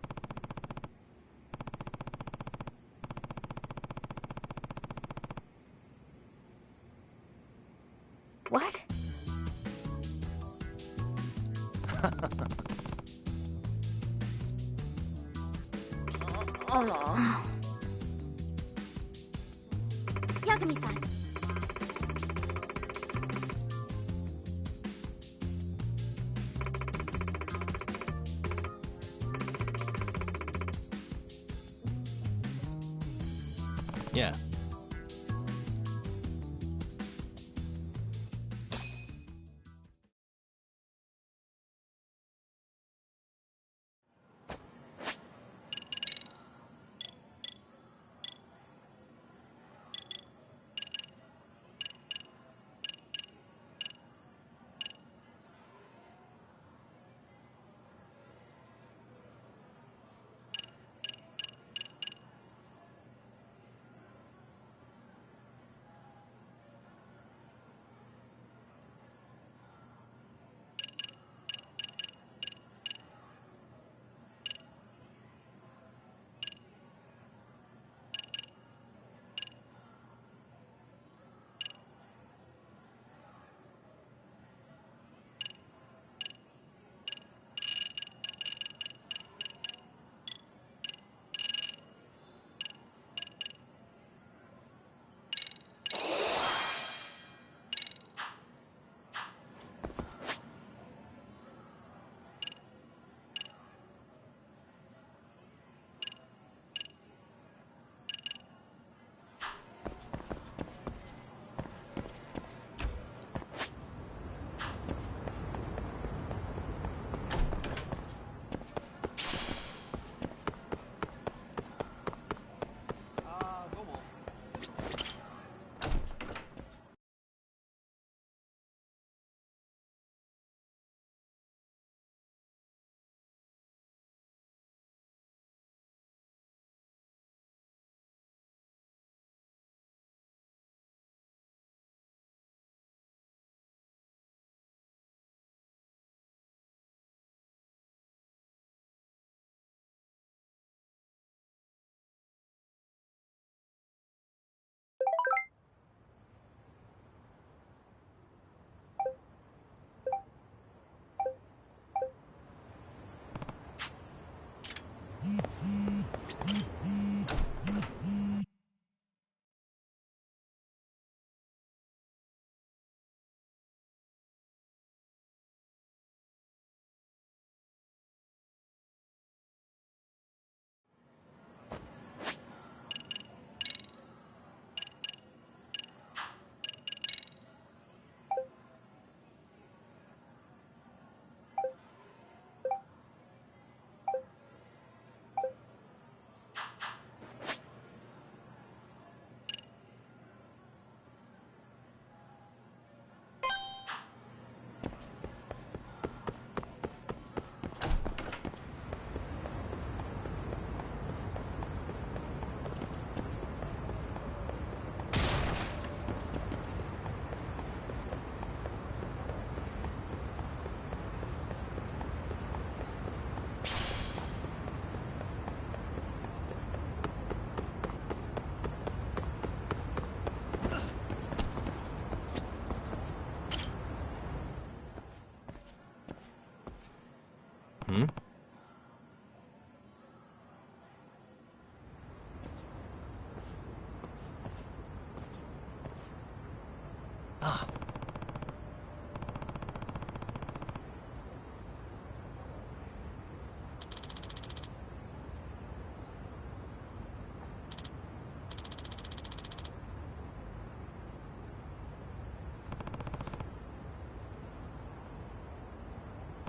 What? Oh. Yagami-san. Yeah.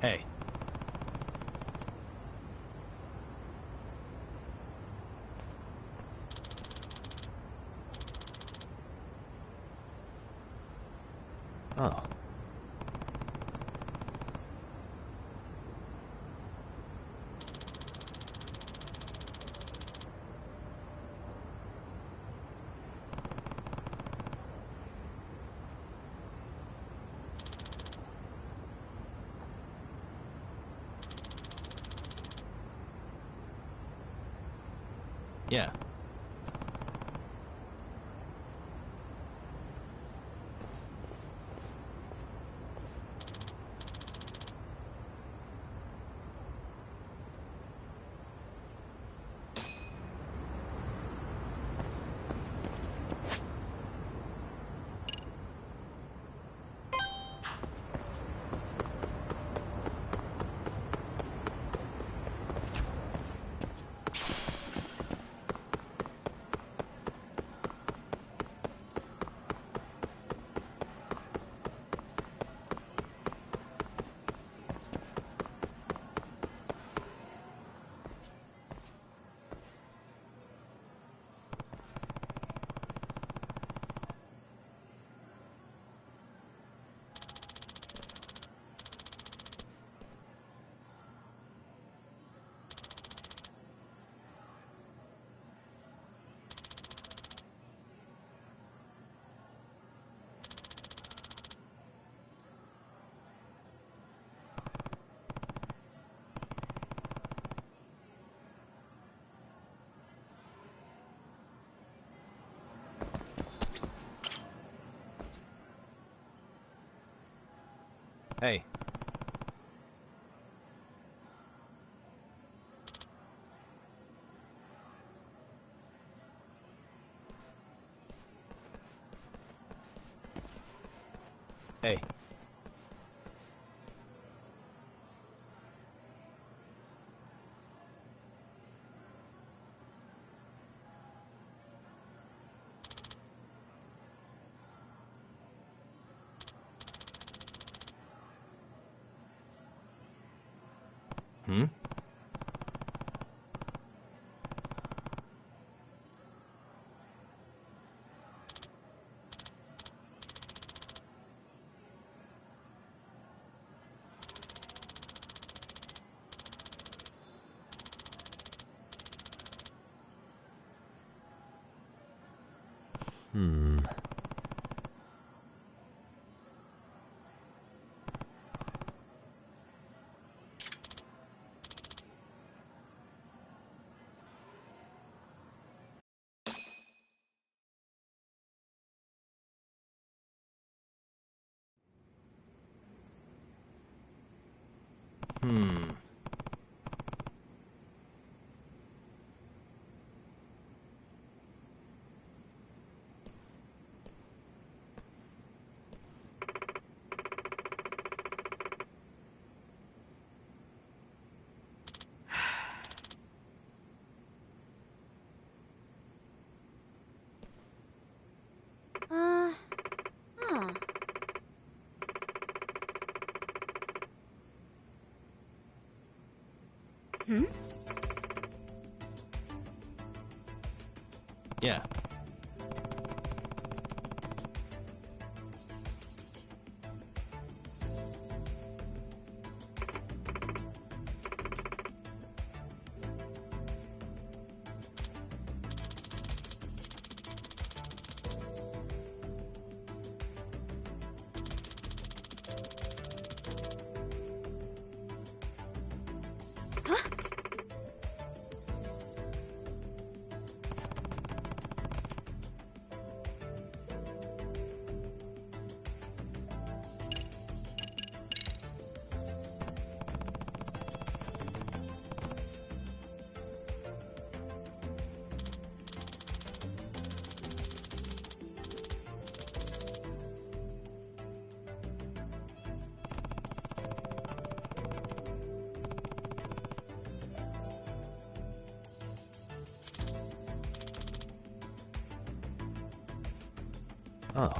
Hey. Oh. Yeah. Hey. Hey. Hmm? Hmm. Hmm. Huh. Hmm? Yeah. Oh.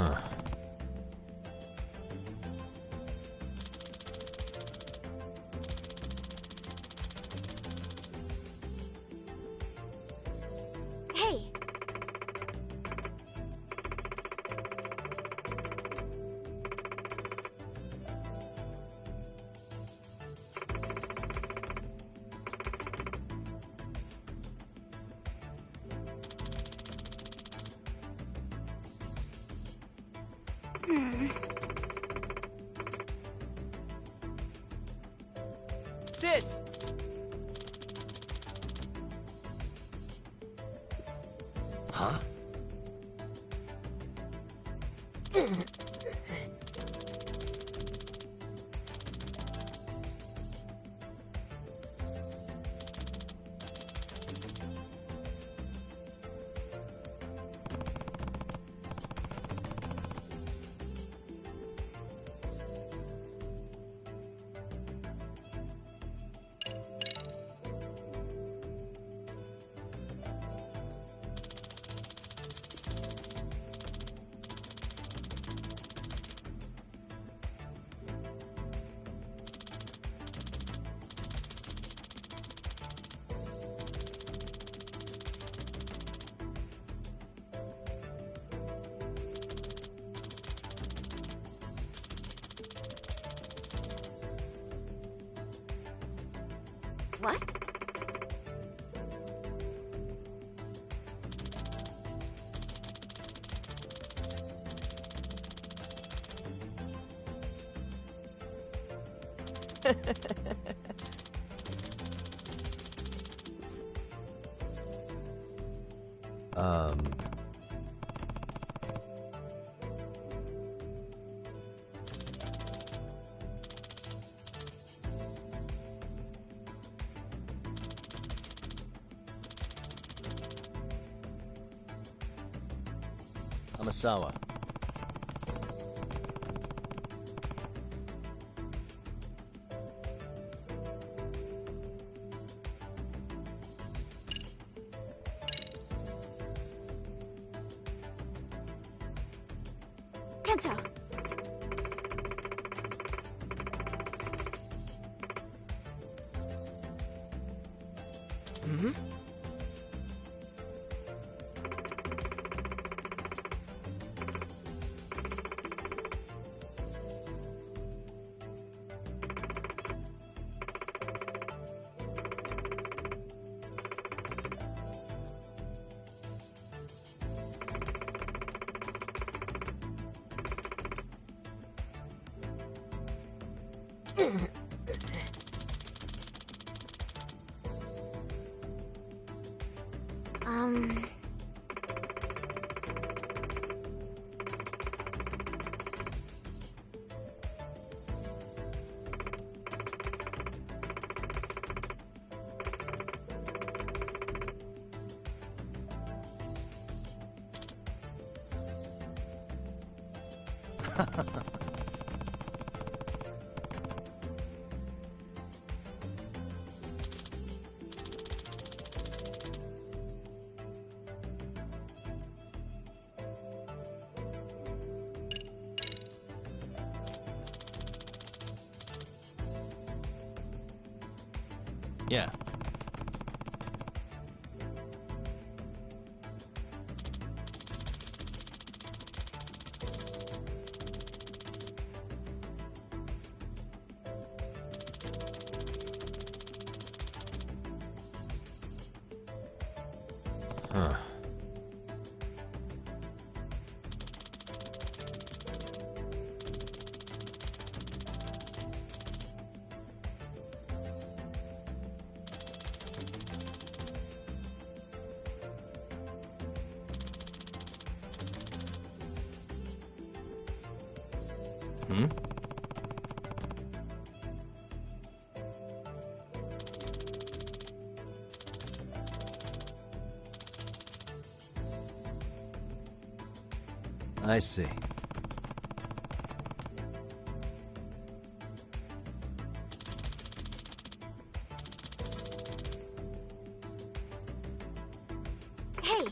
Huh. Hey! Sis! Huh? What? Um... Amasawa. Kento! Mm-hmm. Um... Yeah. Huh. Hmm? I see. Hey!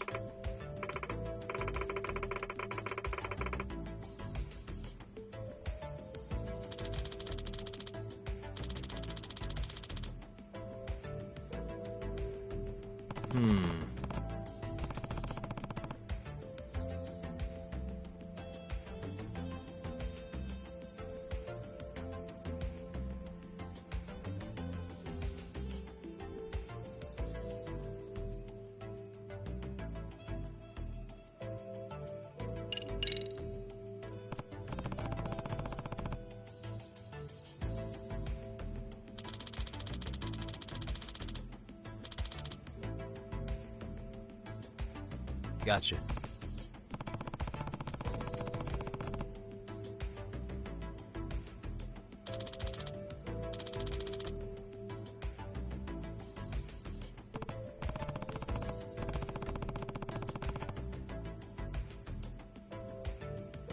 Gotcha.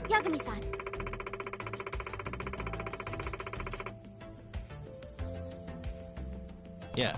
Yagami-san. Yeah.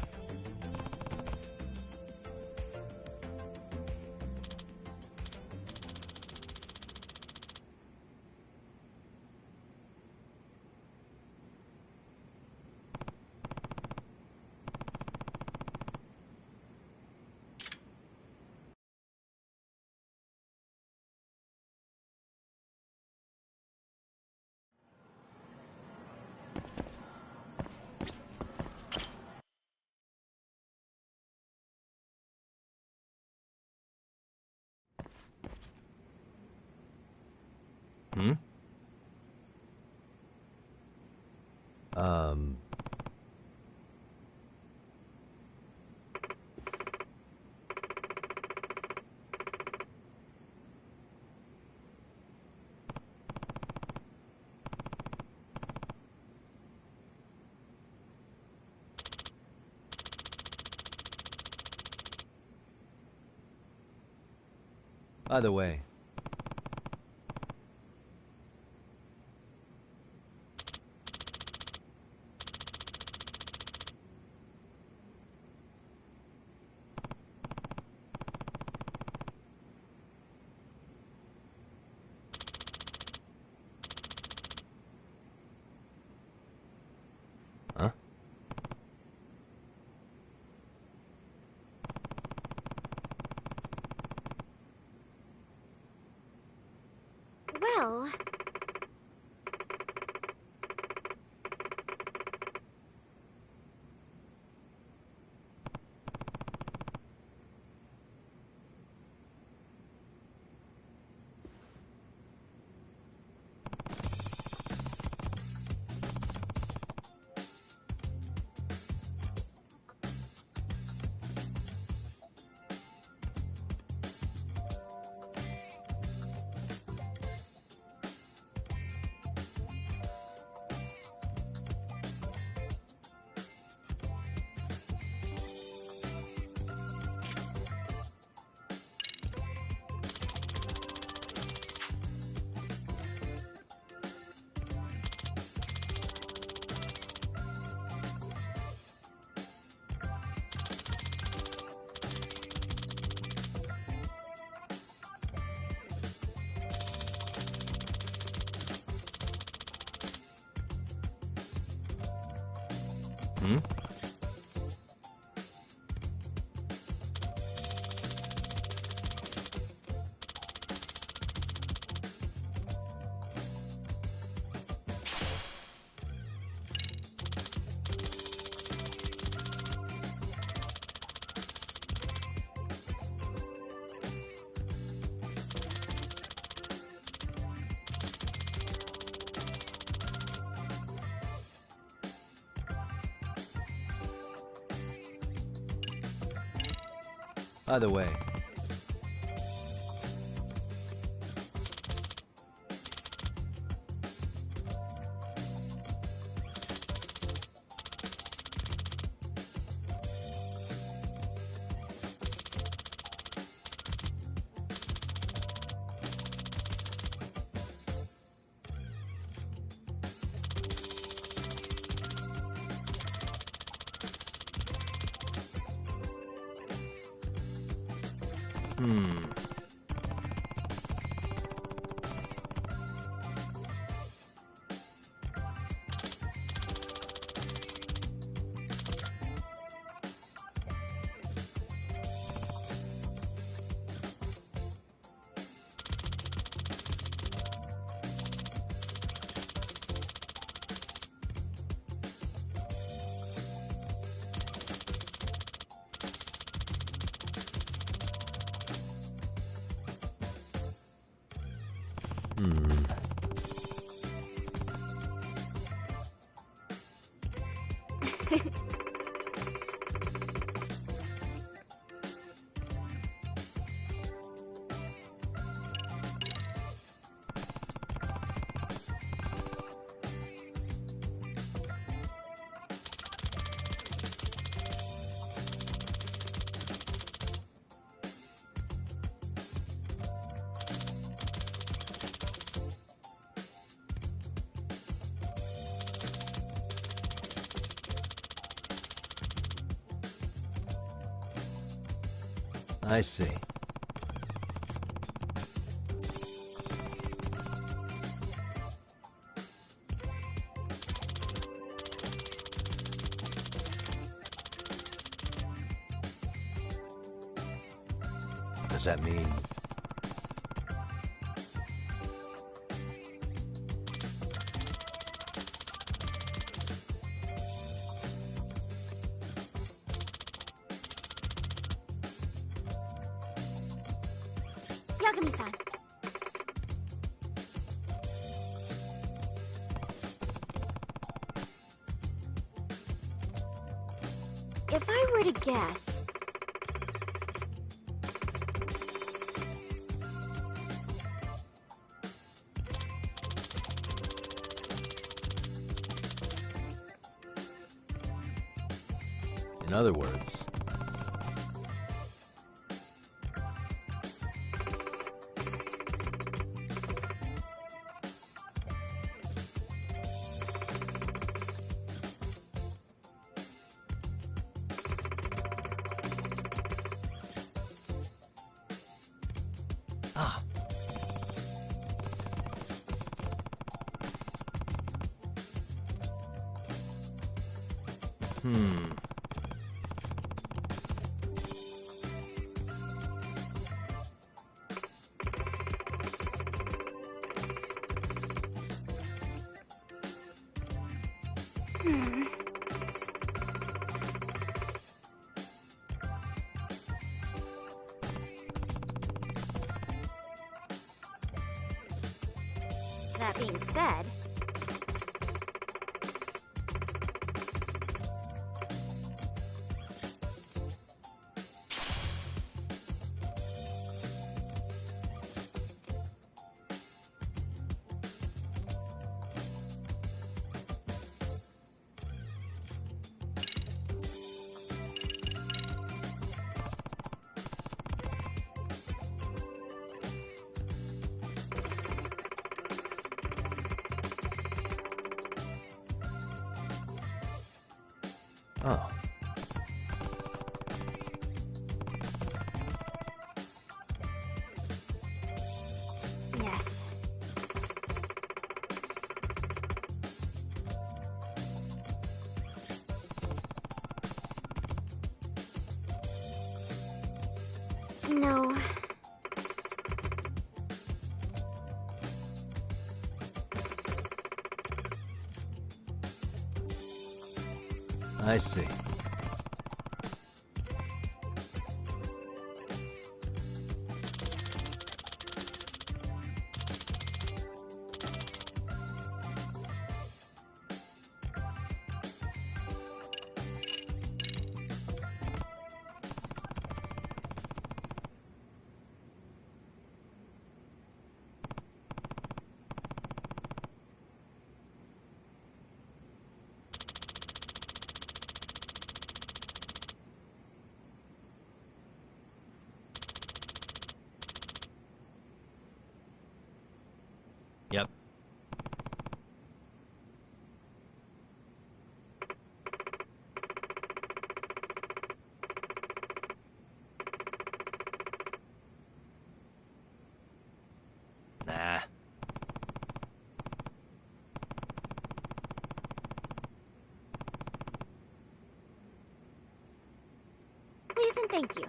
Hmm? By the way, huh? Well... Hmm? By the way, Hmm. I see. Does that mean... Yagami-san. If I were to guess... In other words... Ah. Hmm. That being said... Oh. Yes. No. I see. Yep. Nah. Please and thank you.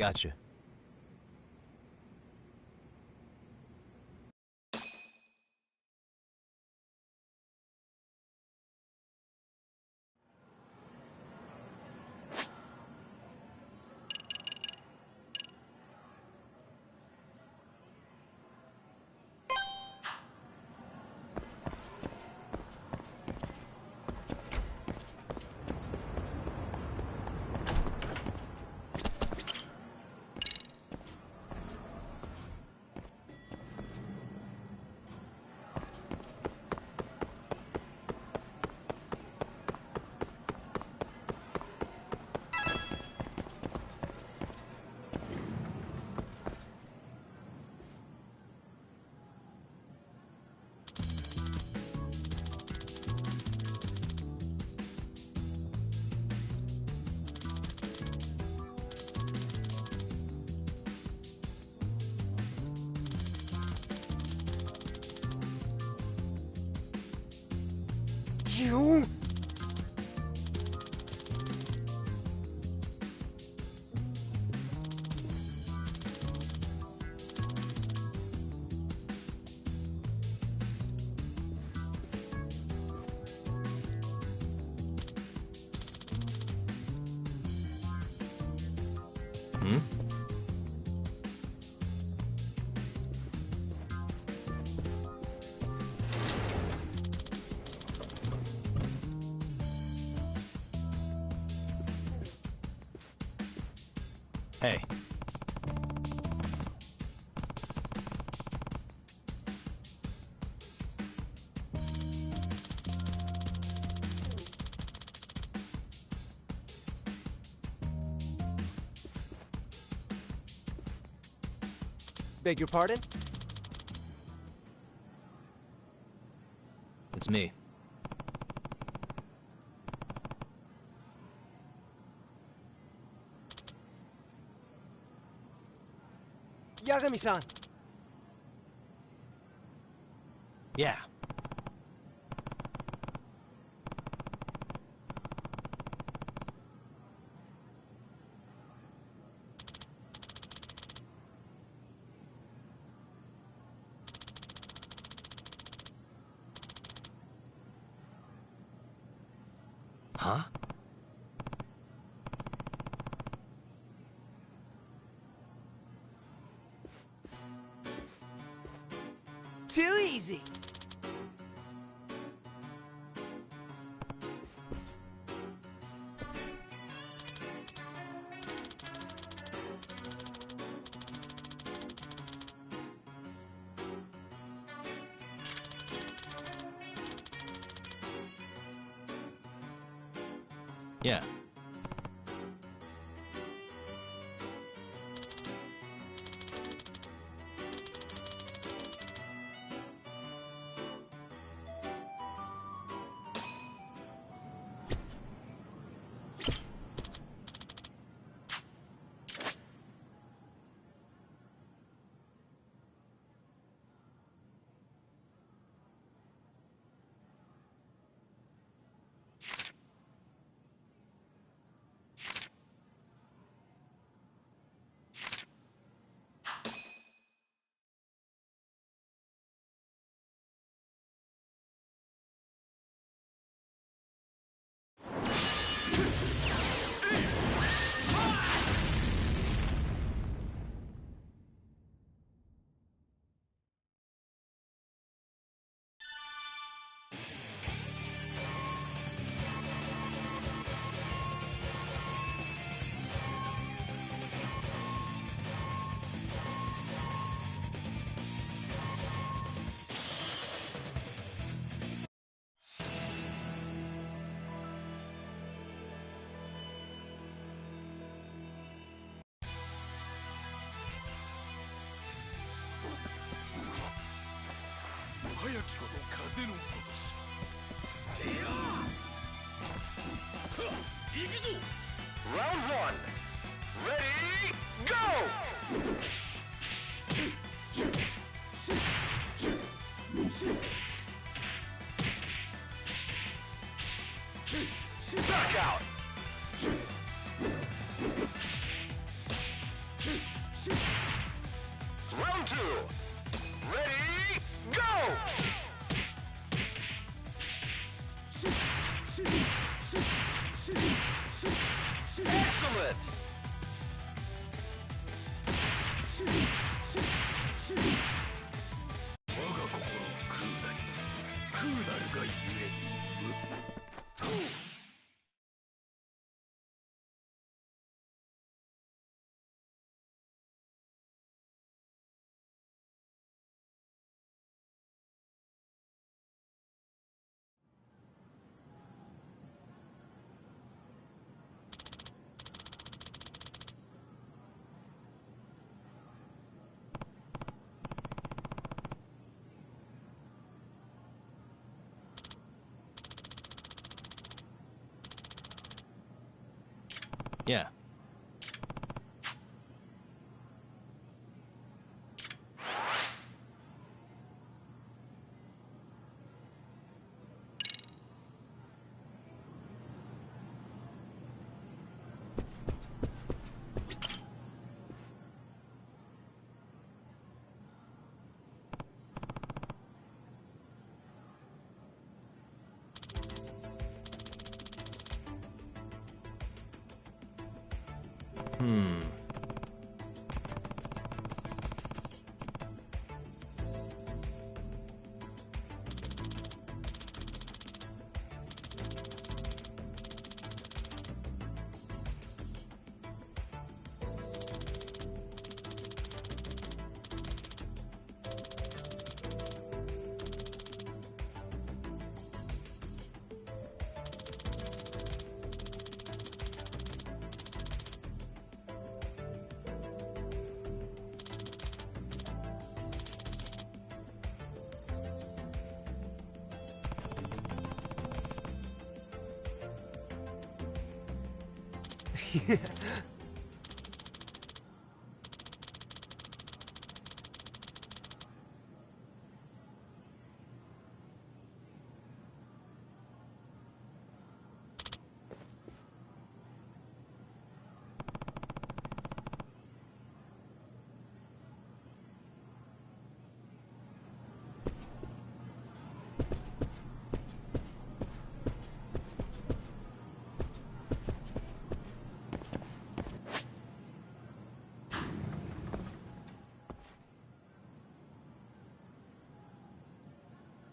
Gotcha. You... Hmm? Hey. Beg your pardon? It's me. Yagami-san! Yeah. Huh? Too easy! Yeah. Round one. Ready, go! Back out! Yeah.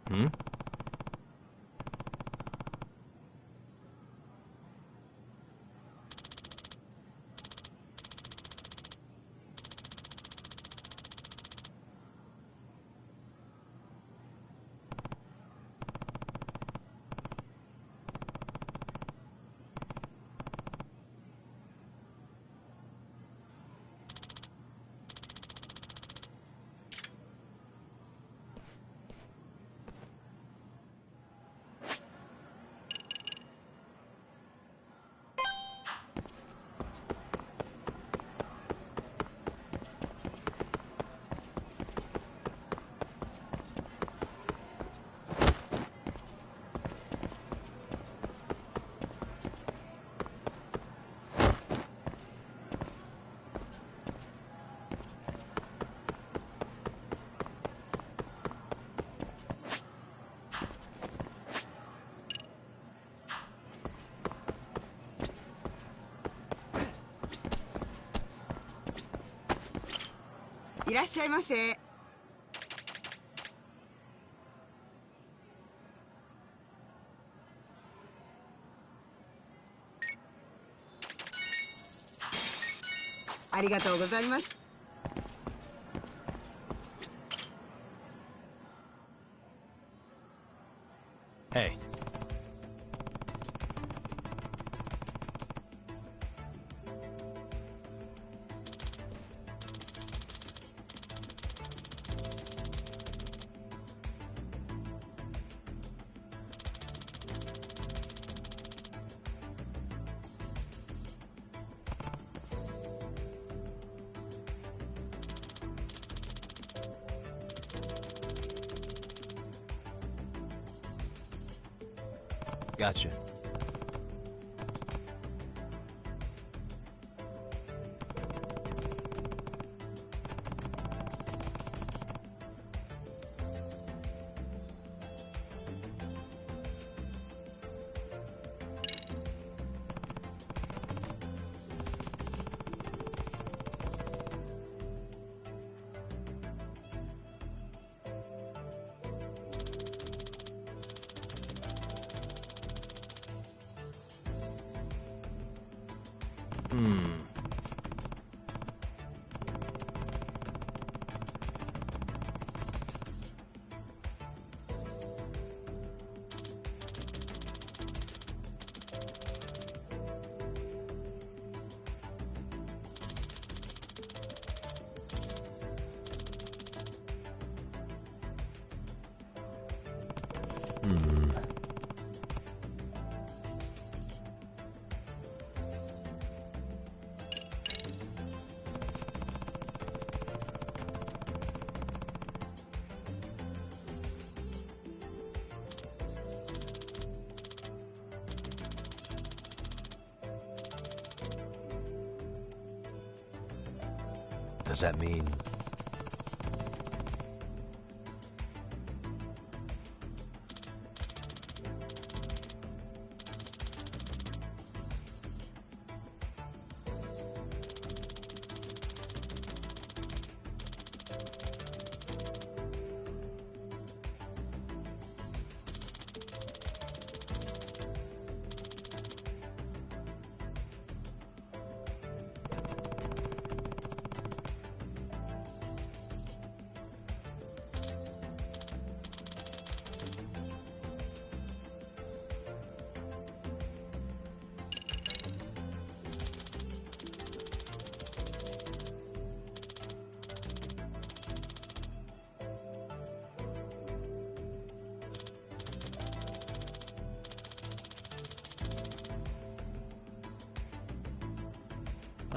Hmm?いらっしゃいませ。ありがとうございました。Hey. Gotcha. Does that mean...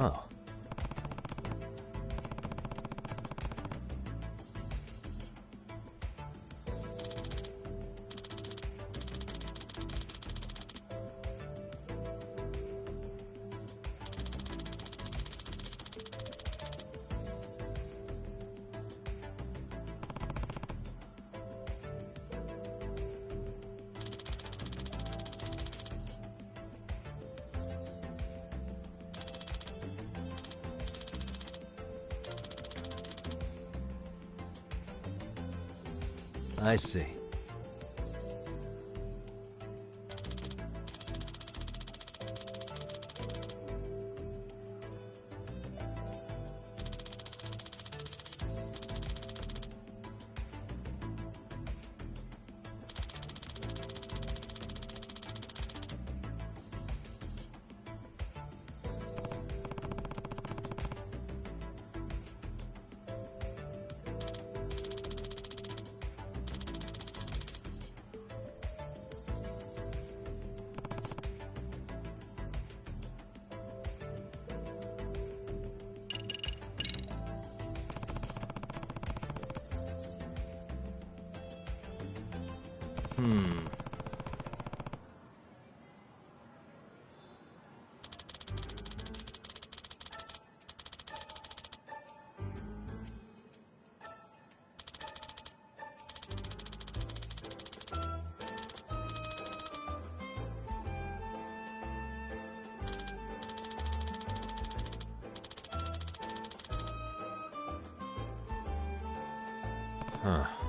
Oh. I see. Huh.